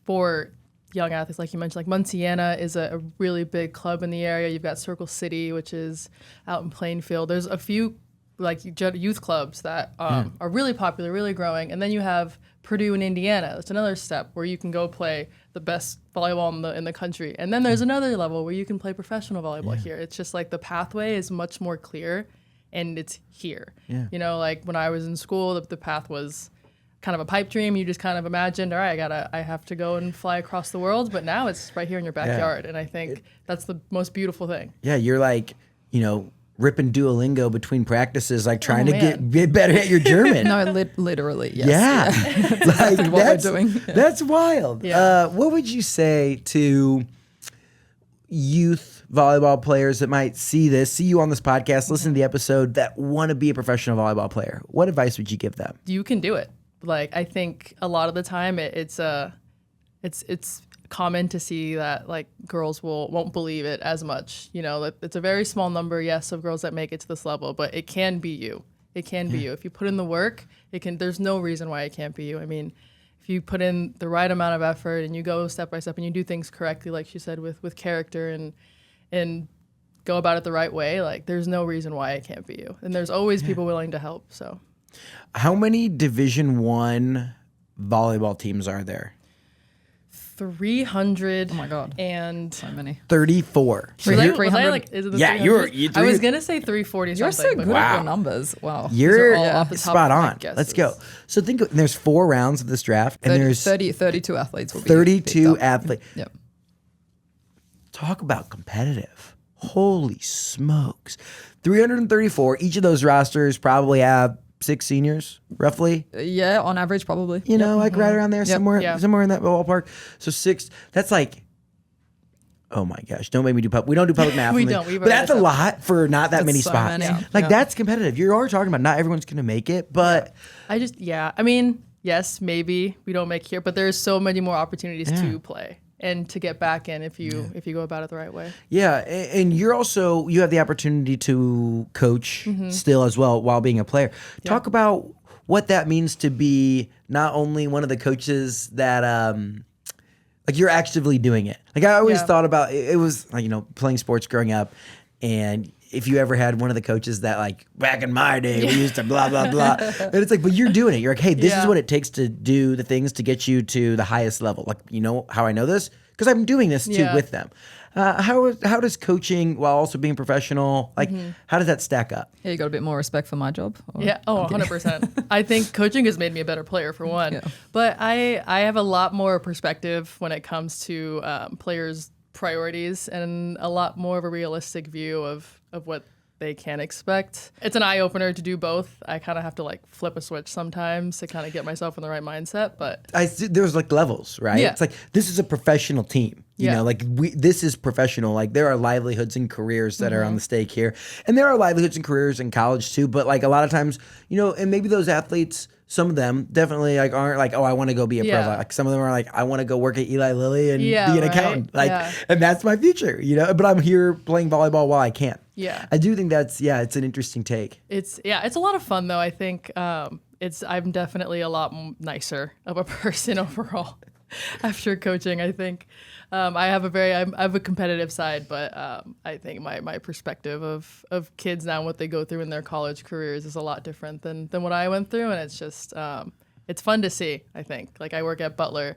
for young athletes, like you mentioned. Like Munciana is a really big club in the area. You've got Circle City, which is out in Plainfield. There's a few like youth clubs that are really popular, really growing. And then you have Purdue in Indiana. It's another step where you can go play the best volleyball in the country. And then there's another level where you can play professional volleyball here. It's just like the pathway is much more clear and it's here. Yeah. Like when I was in school, the path was kind of a pipe dream. You just kind of imagined, all right, I have to go and fly across the world. But now it's right here in your backyard. And I think that's the most beautiful thing. Yeah, you're like, ripping Duolingo between practices, like trying to get better at your German. No, literally, yes. Yeah. Like, what we're doing. That's wild. Yeah. What would you say to youth volleyball players that might see you on this podcast, listen to the episode, that want to be a professional volleyball player? What advice would you give them? You can do it. Like, I think a lot of the time it's common to see that like girls won't believe it as much. It's a very small number, yes, of girls that make it to this level, but it can be you. It can be you. If you put in the work, there's no reason why it can't be you. I mean, if you put in the right amount of effort and you go step by step and you do things correctly, like she said, with character and go about it the right way, like there's no reason why it can't be you. And there's always people willing to help. So how many Division I volleyball teams are there? 300. Oh my God. And so many. 34. Was I like, is it the yeah, 300? I was going to say 340 You're something. so good at your numbers. Wow. You're off the top spot of my on. guesses. Let's go. So there's 4 rounds of this draft, and there's 32 athletes will be 32 athletes. Yep. Talk about competitive. Holy smokes. 334. Each of those rosters probably have 6 seniors, roughly. Yeah, on average, probably. Like right around there, somewhere in that ballpark. So 6, that's like, oh my gosh, don't make me do we don't do public math. We don't. But that's a lot for not that many so spots. many. Like that's competitive. You are talking about not everyone's going to make it, but. I mean, yes, maybe we don't make here, but there's so many more opportunities to play and to get back in if you go about it the right way. Yeah, and you have the opportunity to coach still as well while being a player. Yeah. Talk about what that means to be not only one of the coaches that like you're actively doing it. Like I always thought about it was like, playing sports growing up, and if you ever had one of the coaches that like back in my day we used to blah blah blah, and it's like, but you're doing it. You're like, hey, this is what it takes to do the things to get you to the highest level. Like, how I know this? because I'm doing this too with them. How does coaching while also being professional, like how does that stack up? Yeah, you got a bit more respect for my job? Or? Yeah, 100%. I think coaching has made me a better player for one, but I have a lot more perspective when it comes to players' priorities and a lot more of a realistic view of what they can expect. It's an eye-opener to do both. I kind of have to like flip a switch sometimes to kind of get myself in the right mindset, but there's like levels, right? Yeah. It's like this is a professional team. You know, like this is professional. Like there are livelihoods and careers that are on the stake here. And there are livelihoods and careers in college too, but like a lot of times, you know, and maybe those athletes, some of them definitely like aren't like, oh, I want to go be a pro. Like some of them are like, I want to go work at Eli Lilly and be an accountant. Like, and that's my future, you know, but I'm here playing volleyball while I can. Yeah. I do think that's, it's an interesting take. It's a lot of fun though. I think I'm definitely a lot nicer of a person overall after coaching. I think I have a competitive side, but I think my perspective of kids now and what they go through in their college careers is a lot different than what I went through, and it's just it's fun to see. I think like I work at Butler,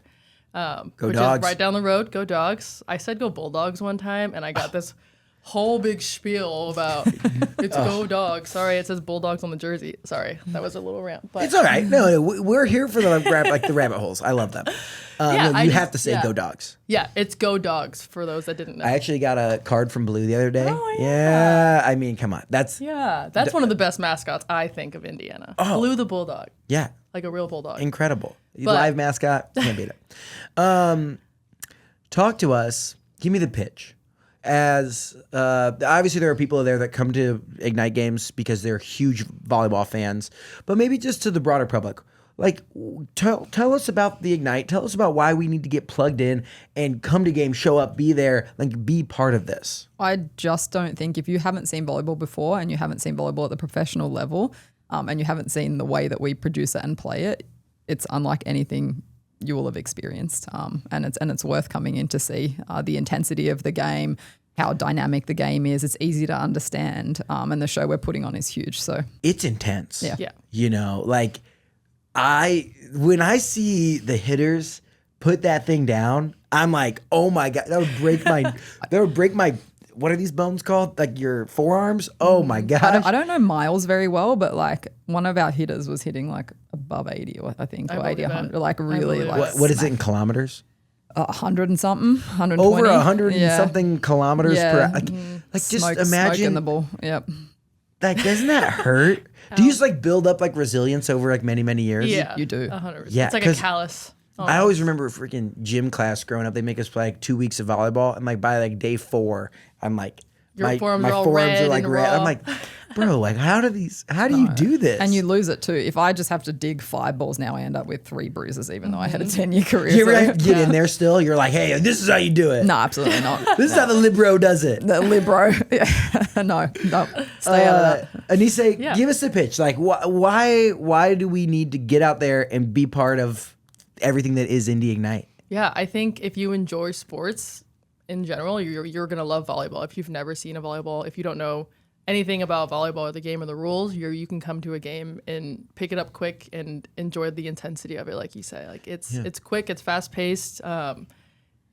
which Dogs. is right down the road. Go Dogs! I said go Bulldogs one time, and I got this whole big spiel about it's go Dogs. Sorry, it says Bulldogs on the jersey. Sorry, that was a little rant. But It's all right. No, we're here for the rabbit holes. I love them. You have to say go Dogs. Yeah, it's go Dogs for those that didn't know. I actually got a card from Blue the other day. Oh, yeah. I mean, come on. That's one of the best mascots I think of Indiana. Blue the Bulldog. Yeah. Like a real bulldog. Incredible. Live mascot. Can't beat it. Talk to us. Give me the pitch. As obviously there are people there that come to Ignite games because they're huge volleyball fans, but maybe just to the broader public, like tell us about the Ignite. Tell us about why we need to get plugged in and come to games, show up, be there, like be part of this. I just don't think if you haven't seen volleyball before and you haven't seen volleyball at the professional level, and you haven't seen the way that we produce it and play it, it's unlike anything you will have experienced, and it's worth coming in to see the intensity of the game, how dynamic the game is. It's easy to understand, and the show we're putting on is huge. So it's intense. Yeah. You know, like when I see the hitters put that thing down, I'm like, oh my God, that would break my what are these bones called? Like your forearms? Oh my gosh. I don't know miles very well, but like one of our hitters was hitting like above 80, or I think, or 80, 100, like really like. What is it in kilometers? 100 and something, 120. Over 100 and something kilometers per. Like just imagine. Smoke in the ball. Yep. Like, doesn't that hurt? Do you just like build up like resilience over like many, many years? Yeah, you do. 100%. Yeah, it's like a callus. I always remember freaking gym class growing up. They make us play like 2 weeks of volleyball, and like by like day 4, I'm like, my forearms are like red. I'm like, bro, like how do you do this? And you lose it too. If I just have to dig 5 balls now, I end up with 3 bruises, even though I had a 10-year career. You ever get in there still? You're like, hey, this is how you do it. No, absolutely not. This is how the libero does it. The libero. Yeah. No, stay out of that. Ainise, give us the pitch. Like, why do we need to get out there and be part of everything that is Indy Ignite? Yeah, I think if you enjoy sports in general, you're gonna love volleyball. If you've never seen a volleyball, if you don't know anything about volleyball or the game or the rules, you can come to a game and pick it up quick and enjoy the intensity of it. Like you say, like it's quick, it's fast paced.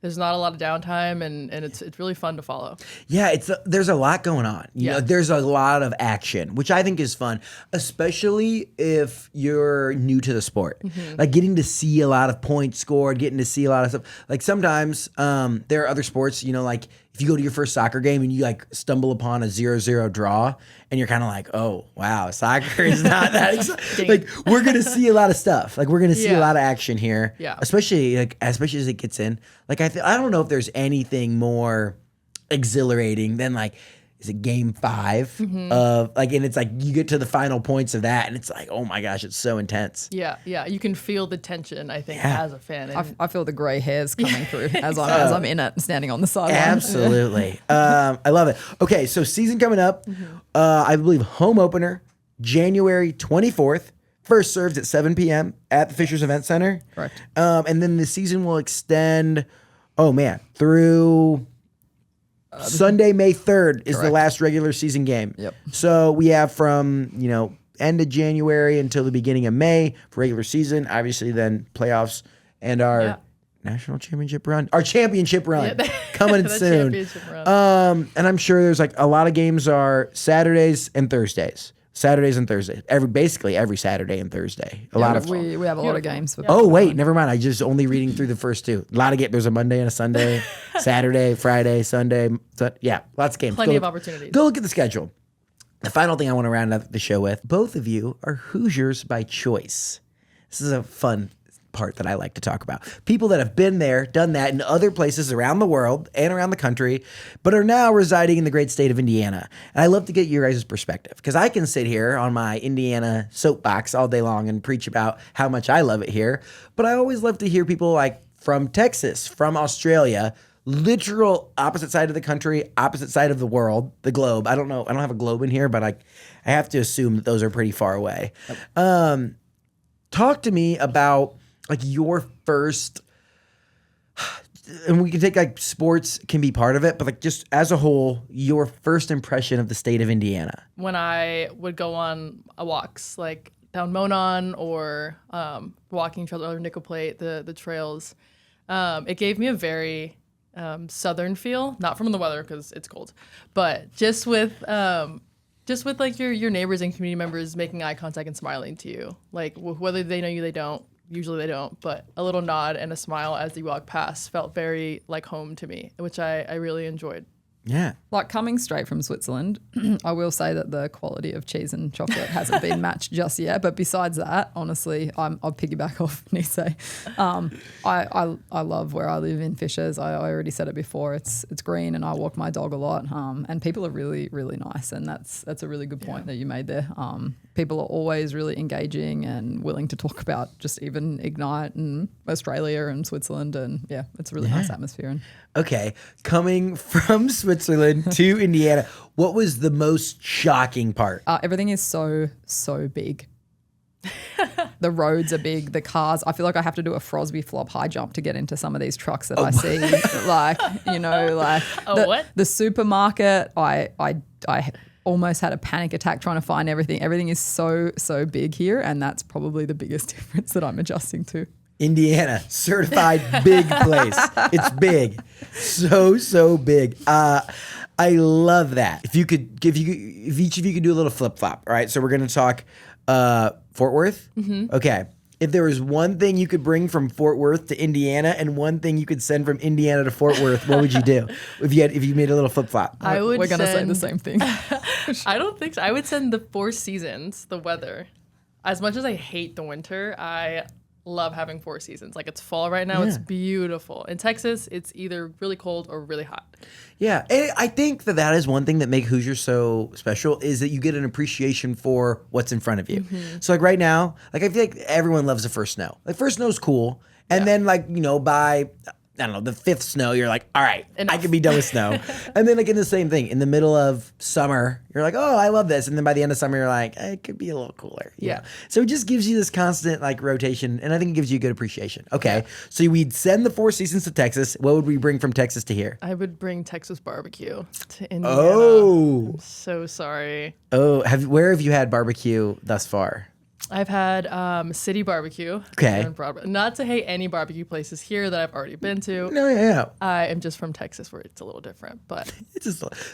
There's not a lot of downtime, and it's really fun to follow. Yeah, there's a lot going on. You know, there's a lot of action, which I think is fun, especially if you're new to the sport. Mm-hmm. Like getting to see a lot of points scored, getting to see a lot of stuff. Like sometimes there are other sports, you know, like if you go to your first soccer game and you like stumble upon a 0-0 draw and you're kind of like, oh, wow, soccer is not that exciting. Like we're going to see a lot of stuff. Like we're going to see a lot of action here. Yeah. Especially as it gets in. Like I don't know if there's anything more exhilarating than like, is it game 5 of like, and it's like you get to the final points of that and it's like, oh my gosh, it's so intense. Yeah, you can feel the tension, I think, as a fan. And I feel the gray hairs coming through as I'm in it, standing on the sideline. Absolutely. I love it. Okay, so season coming up, I believe home opener, January 24th. First served at 7 p.m. at the Fishers Event Center. Correct. And then the season will extend, through Sunday, May 3rd is the last regular season game. Yep. So we have from, end of January until the beginning of May for regular season. Obviously then playoffs and our national championship run, our championship run coming the soon. championship run. And I'm sure there's like a lot of games are Saturdays and Thursdays. Basically every Saturday and Thursday. We have a lot of games. For Oh wait, never mind. I just only reading through the first two. A lot of there's a Monday and a Sunday, Saturday, Friday, Sunday. Lots of games. Plenty of opportunities. Go look at the schedule. The final thing I want to round out the show with, both of you are Hoosiers by choice. This is a fun part that I like to talk about. People that have been there, done that in other places around the world and around the country, but are now residing in the great state of Indiana. And I love to get your guys' perspective because I can sit here on my Indiana soapbox all day long and preach about how much I love it here. But I always love to hear people like from Texas, from Australia, literal opposite side of the country, opposite side of the world, the globe. I don't know. I don't have a globe in here, but I have to assume that those are pretty far away. Talk to me about like your first, and we can take like sports can be part of it, but like just as a whole, your first impression of the state of Indiana. When I would go on walks, like down Monon or walking trails over Nickel Plate, the trails, it gave me a very southern feel, not from the weather because it's cold, but just with like your neighbors and community members making eye contact and smiling to you, like whether they know you, they don't. Usually they don't, but a little nod and a smile as you walk past felt very like home to me, which I really enjoyed. Yeah. Like coming straight from Switzerland, I will say that the quality of cheese and chocolate hasn't been matched just yet. But besides that, honestly, I'll piggyback off Ainise. I love where I live in Fishers. I already said it before. It's green and I walk my dog a lot. And people are really, really nice. And that's a really good point that you made there. People are always really engaging and willing to talk about just even Ignite and Australia and Switzerland. And yeah, it's a really nice atmosphere. And okay, coming from Switzerland to Indiana, what was the most shocking part? Everything is so big. The roads are big, the cars. I feel like I have to do a Frosby flop high jump to get into some of these trucks that I see. Like, the supermarket, I almost had a panic attack trying to find everything. Everything is so big here, and that's probably the biggest difference that I'm adjusting to. Indiana, certified big place. It's big. So big. I love that. If each of you could do a little flip flop, all right? So we're going to talk Fort Worth. Mm-hmm. Okay. If there was one thing you could bring from Fort Worth to Indiana and one thing you could send from Indiana to Fort Worth, what would you do? If you made a little flip flop? We're going to say the same thing. I don't think so. I would send the 4 seasons, the weather. As much as I hate the winter, I love having 4 seasons. Like it's fall right now. Yeah. It's beautiful. In Texas, it's either really cold or really hot. Yeah. And I think that is one thing that makes Hoosiers so special is that you get an appreciation for what's in front of you. Mm-hmm. So like right now, like I feel like everyone loves the first snow. Like first snow's cool. And then like, by I don't know, the 5th snow, you're like, all right, enough. I can be done with snow. And then again, the same thing. In the middle of summer, you're like, oh, I love this. And then by the end of summer, you're like, it could be a little cooler. Yeah. So it just gives you this constant like rotation. And I think it gives you a good appreciation. Okay. Yeah. So we'd send the 4 seasons to Texas. What would we bring from Texas to here? I would bring Texas barbecue to Indiana. Oh. I'm so sorry. Oh, where have you had barbecue thus far? I've had City Barbecue. Okay. Not to hate any barbecue places here that I've already been to. No, yeah. I am just from Texas where it's a little different, but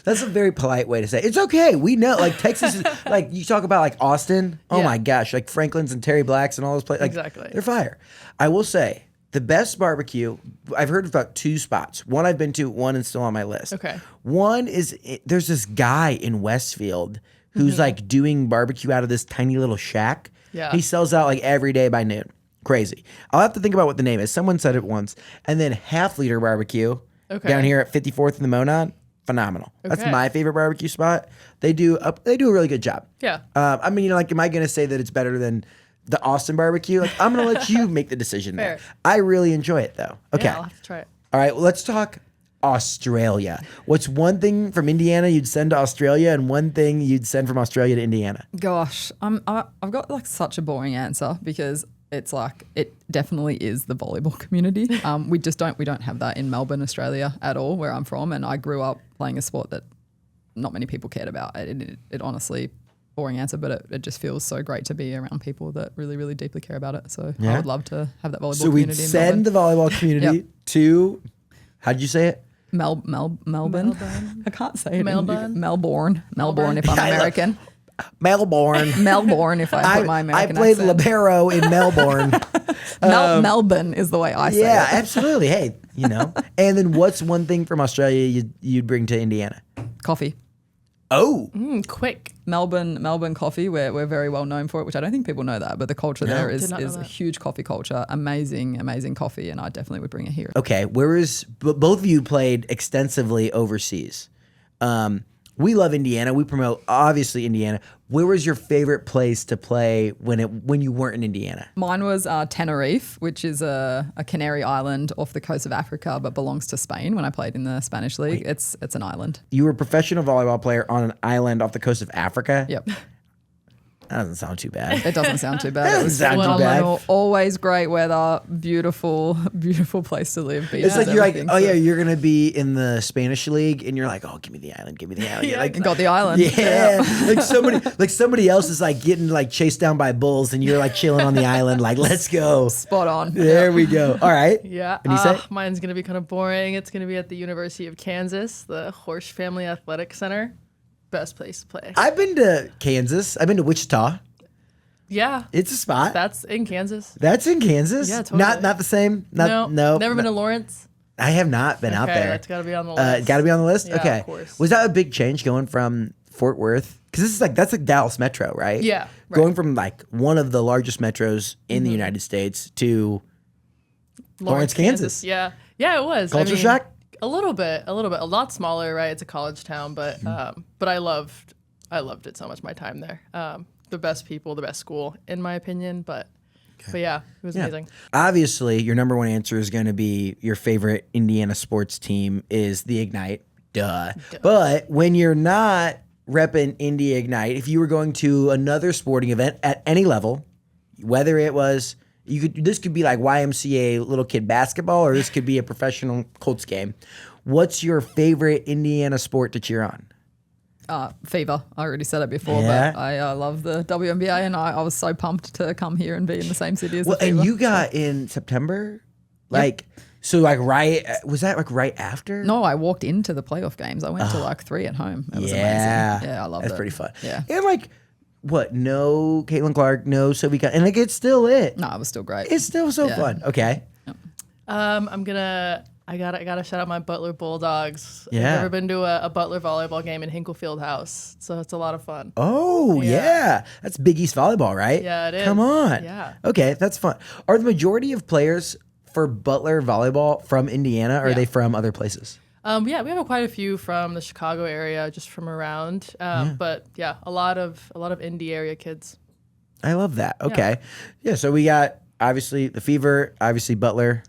that's a very polite way to say it. It's okay. We know, like Texas is like you talk about like Austin. Oh my gosh, like Franklin's and Terry Black's and all those places. Like, exactly. They're fire. I will say the best barbecue. I've heard about 2 spots. One I've been to. One is still on my list. Okay. One is there's this guy in Westfield who's like doing barbecue out of this tiny little shack. Yeah. He sells out like every day by noon. Crazy. I'll have to think about what the name is. Someone said it once. And then Half Liter Barbecue down here at 54th and the Monon. Phenomenal. Okay. That's my favorite barbecue spot. They do a really good job. Yeah. I mean, like, am I going to say that it's better than the Austin barbecue? Like, I'm going to let you make the decision there. I really enjoy it though. Okay. Yeah, I'll have to try it. All right. Well, let's talk Australia. What's one thing from Indiana you'd send to Australia and one thing you'd send from Australia to Indiana? Gosh, I've got like such a boring answer because it's like it definitely is the volleyball community. We don't have that in Melbourne, Australia at all, where I'm from, and I grew up playing a sport that not many people cared about. It honestly boring answer, but it just feels so great to be around people that really, really deeply care about it. So I would love to have that volleyball community. So we send the volleyball community to, how did you say it? Melbourne. I can't say it. Melbourne. Melbourne if I'm American. Melbourne if I put my American I played accent. libero in Melbourne. Melbourne is the way I say it. Yeah, absolutely. Hey, And then what's one thing from Australia you'd bring to Indiana? Coffee. Oh. Quick. Melbourne coffee, we're very well known for it, which I don't think people know that, but the culture there is a huge coffee culture. Amazing coffee, and I definitely would bring it here. Okay, both of you played extensively overseas. We love Indiana. We promote, obviously, Indiana. Where was your favorite place to play when you weren't in Indiana? Mine was Tenerife, which is a Canary island off the coast of Africa, but belongs to Spain. When I played in the Spanish league, it's an island. You were a professional volleyball player on an island off the coast of Africa? Yep. That doesn't sound too bad. It doesn't sound too bad. It doesn't sound too bad. Always great weather, beautiful place to live. It's like you're like, you're going to be in the Spanish league, and you're like, oh, give me the island. Yeah, like, got the island. Yeah. like somebody else is like getting like chased down by bulls, and you're like chilling on the island, like, let's go. Spot on. There we go. All right. Yeah. And you say? Mine's going to be kind of boring. It's going to be at the University of Kansas, the Horsch Family Athletic Center. Best place to play. I've been to Kansas. I've been to Wichita. Yeah. It's a spot. That's in Kansas. That's in Kansas? Yeah, totally. Not the same? No. Never been to Lawrence? I have not been out there. That's got to be on the list. Got to be on the list? Yeah, okay. Of course. Was that a big change going from Fort Worth? Because that's like Dallas Metro, right? Yeah. Right. Going from like one of the largest metros in the United States to Lawrence, Kansas. Yeah. Yeah, it was. Culture shock? A little bit. A lot smaller, right? It's a college town, but I loved it so much, my time there. The best people, the best school, in my opinion. But yeah, it was amazing. Obviously, your number one answer is going to be your favorite Indiana sports team is the Ignite. Duh. But when you're not repping Indy Ignite, if you were going to another sporting event at any level, whether it was this could be like YMCA little kid basketball, or this could be a professional Colts game. What's your favorite Indiana sport to cheer on? Fever. I already said it before, but I love the WNBA, and I was so pumped to come here and be in the same city as the Fever. And you got in September? Like, so like was that like right after? No, I walked into the playoff games. I went to like 3 at home. It was amazing. Yeah, I loved it. That's pretty fun. Yeah. And like, no Caitlin Clark, no Sophie, and like it's still it. No, it was still great. It's still so fun. Okay. I gotta shout out my Butler Bulldogs. Yeah. I've never been to a Butler volleyball game in Hinkle Fieldhouse, so it's a lot of fun. Oh yeah. That's Big East volleyball, right? Yeah, it is. Come on. Yeah. Okay, that's fun. Are the majority of players for Butler volleyball from Indiana, or are they from other places? We have quite a few from the Chicago area, just from around. But yeah, a lot of Indy area kids. I love that. Okay. Yeah. So we got obviously the Fever, obviously Butler,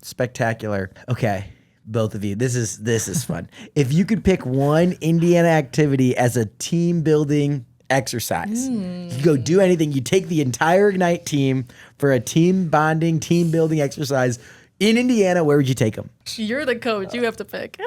spectacular. Okay. Both of you. This is fun. If you could pick one Indiana activity as a team building exercise, you could go do anything. You take the entire Ignite team for a team bonding, team building exercise in Indiana. Where would you take them? You're the coach. You have to pick.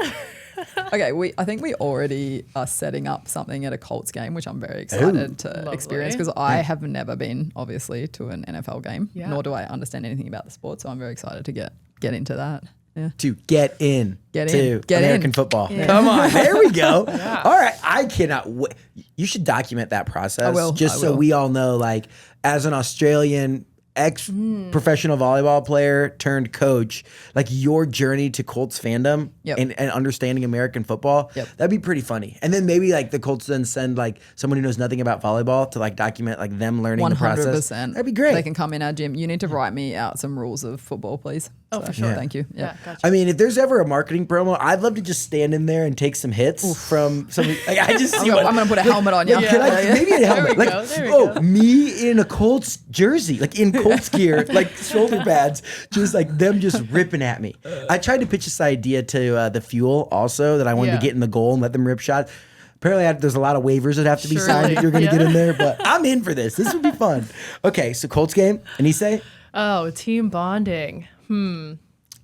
Okay, I think we already are setting up something at a Colts game, which I'm very excited to experience, because I have never been, obviously, to an NFL game, nor do I understand anything about the sport. So I'm very excited to get into that. Yeah. To get in to American football. Yeah. Come on, there we go. All right, I cannot wait. You should document that process. I will. So we all know, like, as an Australian ex-professional volleyball player turned coach, like your journey to Colts fandom and understanding American football, that'd be pretty funny. And then maybe like the Colts then send like someone who knows nothing about volleyball to like document like them learning the process. 100%. That'd be great. They can come in our gym. You need to write me out some rules of football, please. Oh, for sure. Thank you. Yeah, gotcha. I mean, if there's ever a marketing promo, I'd love to just stand in there and take some hits from somebody. Like, I just see I'm gonna put a helmet on you. Maybe a helmet. There we go. Me in a Colts jersey, like in Colts gear, like shoulder pads, just like them just ripping at me. I tried to pitch this idea to the Fuel also, that I wanted to get in the goal and let them rip shots. Apparently, there's a lot of waivers that have to be signed if you're going to get in there, but I'm in for this. This would be fun. Okay, so Colts game, Ainise? Oh, team bonding.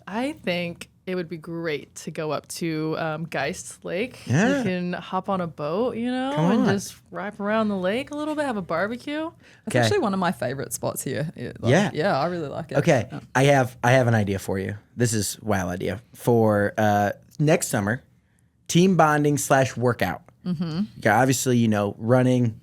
I think it would be great to go up to Geist Lake. Yeah. You can hop on a boat, Come and on. just ride around the lake a little bit, have a barbecue. It's Okay. actually one of my favorite spots here. Yeah. I really like it. Okay, Yeah. I have an idea for you. This is a wild idea for next summer, team bonding / workout. Yeah, obviously, running.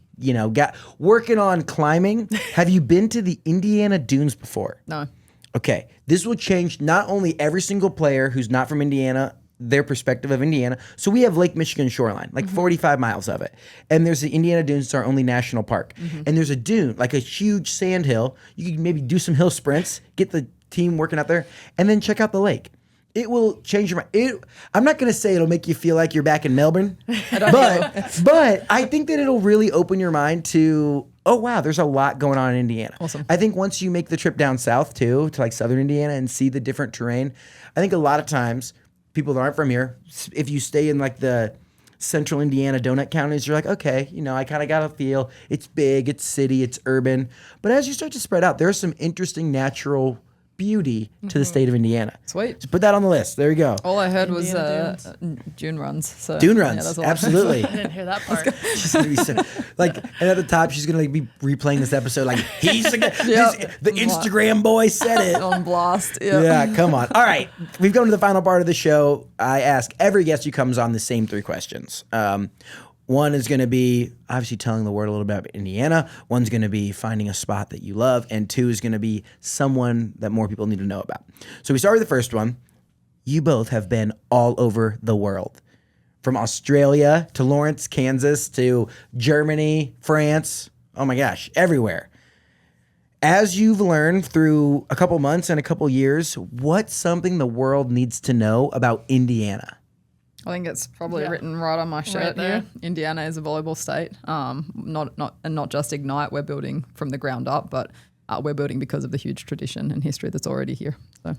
Working on climbing. Have you been to the Indiana Dunes before? No. Okay, this will change not only every single player who's not from Indiana, their perspective of Indiana. So we have Lake Michigan shoreline, like 45 miles of it. And there's the Indiana Dunes, it's our only national park. And there's a dune, like a huge sand hill. You can maybe do some hill sprints, get the team working out there, and then check out the lake. It will change your mind. I'm not going to say it'll make you feel like you're back in Melbourne, but I think that it'll really open your mind to, oh, wow, there's a lot going on in Indiana. Awesome. I think once you make the trip down south too, to like southern Indiana and see the different terrain, I think a lot of times people that aren't from here, if you stay in like the central Indiana donut counties, you're like, okay, I kind of got a feel. It's big, it's city, it's urban. But as you start to spread out, there's some interesting natural beauty to the state of Indiana. Sweet. So put that on the list. There you go. All I heard was Indiana dune runs. So Dune yeah, runs, that's all I heard. absolutely. I didn't hear that part. She's gonna be and at the top, she's gonna be replaying this episode like the Instagram boy said it. On blast. Yeah. Yeah, come on. All right, we've come to the final part of the show. I ask every guest who comes on the same 3 questions. One is going to be obviously telling the world a little bit about Indiana. One's going to be finding a spot that you love. And 2 is going to be someone that more people need to know about. So we start with the first one. You both have been all over the world. From Australia to Lawrence, Kansas to Germany, France. Oh my gosh, everywhere. As you've learned through a couple months and a couple years, what's something the world needs to know about Indiana? I think it's probably written right on my shirt Right there. here. Indiana is a volleyball state. Not just Ignite. We're building from the ground up, but we're building because of the huge tradition and history that's already here. So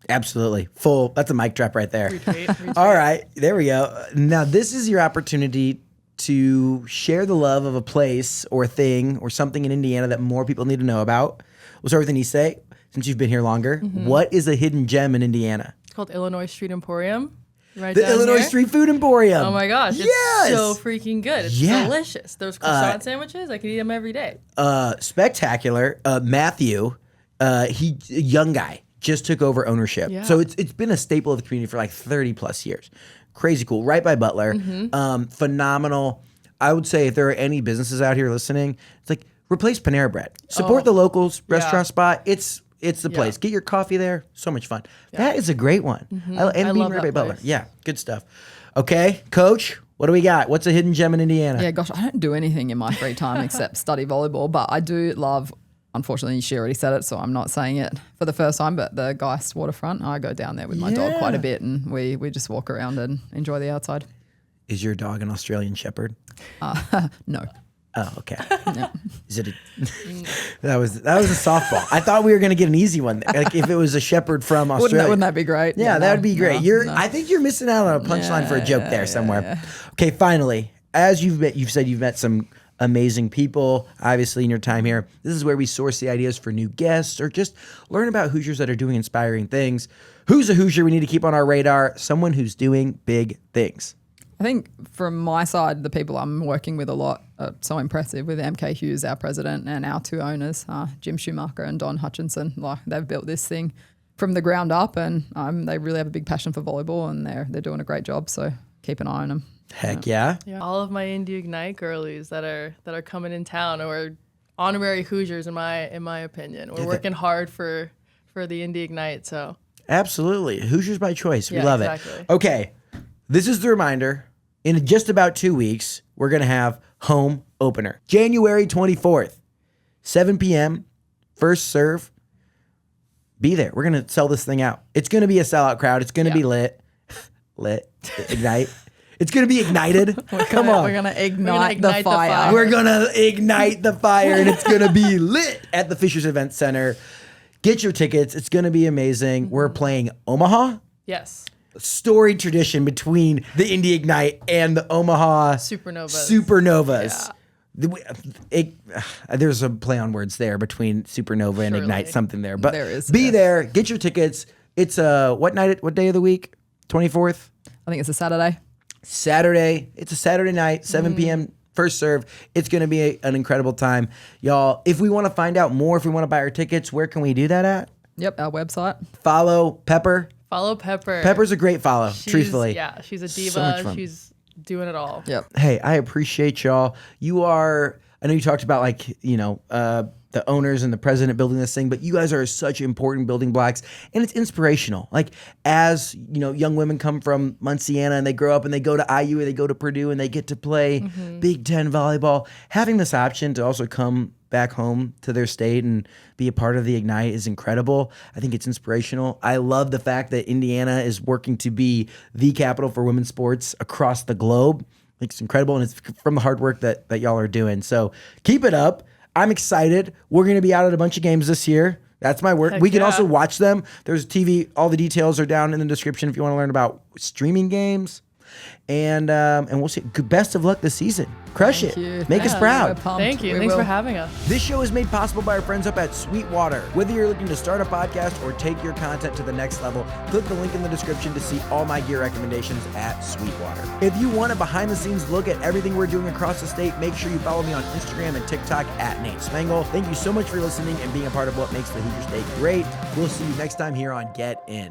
Absolutely. Full. That's a mic drop right there. Retweet. All right. There we go. Now, this is your opportunity to share the love of a place or thing or something in Indiana that more people need to know about. We'll start with Ainise, since you've been here longer. What is a hidden gem in Indiana? It's called Illinois Street Emporium. Right The down Illinois here. Street Food Emporium. Oh my gosh, it's Yes! so freaking good. It's Yeah. delicious. Those croissant sandwiches, I can eat them every day. Spectacular. Matthew, he a young guy, just took over ownership. Yeah. So it's been a staple of the community for like 30 plus years. Crazy cool. Right by Butler. Phenomenal. I would say if there are any businesses out here listening, it's like replace Panera Bread. Support the locals restaurant spot. It's the place. Get your coffee there. So much fun. That is a great one. And I being love right by that Butler. place. Yeah, good stuff. Okay, Coach, what do we got? What's a hidden gem in Indiana? yeah, gosh, I don't do anything in my free time except study volleyball, but I do love. Unfortunately, she already said it, so I'm not saying it for the first time. But the Geist waterfront, I go down there with my dog quite a bit, and we just walk around and enjoy the outside. Is your dog an Australian Shepherd? No. Oh, okay. Is it? That was a softball. I thought we were gonna get an easy one. Like if it was a shepherd from Australia, Wouldn't that be great? Yeah, that would be great. No. I think you're missing out on a punchline for a joke there somewhere. Okay, finally, as you've said you've met some amazing people, obviously in your time here. This is where we source the ideas for new guests or just learn about Hoosiers that are doing inspiring things. Who's a Hoosier we need to keep on our radar? Someone who's doing big things. I think from my side, the people I'm working with a lot are so impressive with MK Hughes, our president, and our 2 owners, Jim Schumacher and Don Hutchinson. Like they've built this thing from the ground up, and they really have a big passion for volleyball, and they're doing a great job. So keep an eye on them. Heck yeah. All of my Indy Ignite girlies that are coming in town are honorary Hoosiers in my opinion. We're working hard for the Indy Ignite, so Absolutely. Hoosiers by choice. We love exactly. it. Okay. This is the reminder. In just about 2 weeks, we're going to have home opener. January 24th, 7 p.m., first serve. Be there. We're going to sell this thing out. It's going to be a sellout crowd. It's going to be lit. Ignite. It's going to be ignited. Come on. We're going to ignite the fire. We're going to ignite the fire, and it's going to be lit at the Fishers Event Center. Get your tickets. It's going to be amazing. We're playing Omaha. yes. Storied tradition between the Indy Ignite and the Omaha Supernovas. There's a play on words there between Supernova and Surely. Ignite, something there. But There is, be yes. there, get your tickets. It's what day of the week? 24th? I think it's a Saturday. Saturday. It's a Saturday night, 7 p.m. First serve. It's going to be an incredible time. Y'all, if we want to find out more, if we want to buy our tickets, where can we do that at? Yep, our website. Follow Pepper. Follow Pepper. Pepper's a great follow, truthfully. Yeah, she's a So much diva. fun. She's doing it all. Yep. Hey, I appreciate y'all. I know you talked about the owners and the president building this thing, but you guys are such important building blocks, and it's inspirational. Like, as young women come from Munciana and they grow up and they go to IU or they go to Purdue and they get to play Big Ten volleyball, having this option to also come back home to their state and be a part of the Ignite is incredible. I think it's inspirational. I love the fact that Indiana is working to be the capital for women's sports across the globe. I think it's incredible, and it's from the hard work that y'all are doing. So keep it up. I'm excited. We're going to be out at a bunch of games this year. That's my work. Heck We can yeah. also watch them. There's TV. All the details are down in the description if you want to learn about streaming games. And we'll see. Best of luck this season. Crush Thank it. you. Make us Yeah, proud. we're pumped. Thank you. We Thanks will. for having us. This show is made possible by our friends up at Sweetwater. Whether you're looking to start a podcast or take your content to the next level, click the link in the description to see all my gear recommendations at Sweetwater. If you want a behind-the-scenes look at everything we're doing across the state, make sure you follow me on Instagram and TikTok at Nate Spangle. Thank you so much for listening and being a part of what makes the Hoosier State great. We'll see you next time here on Get In.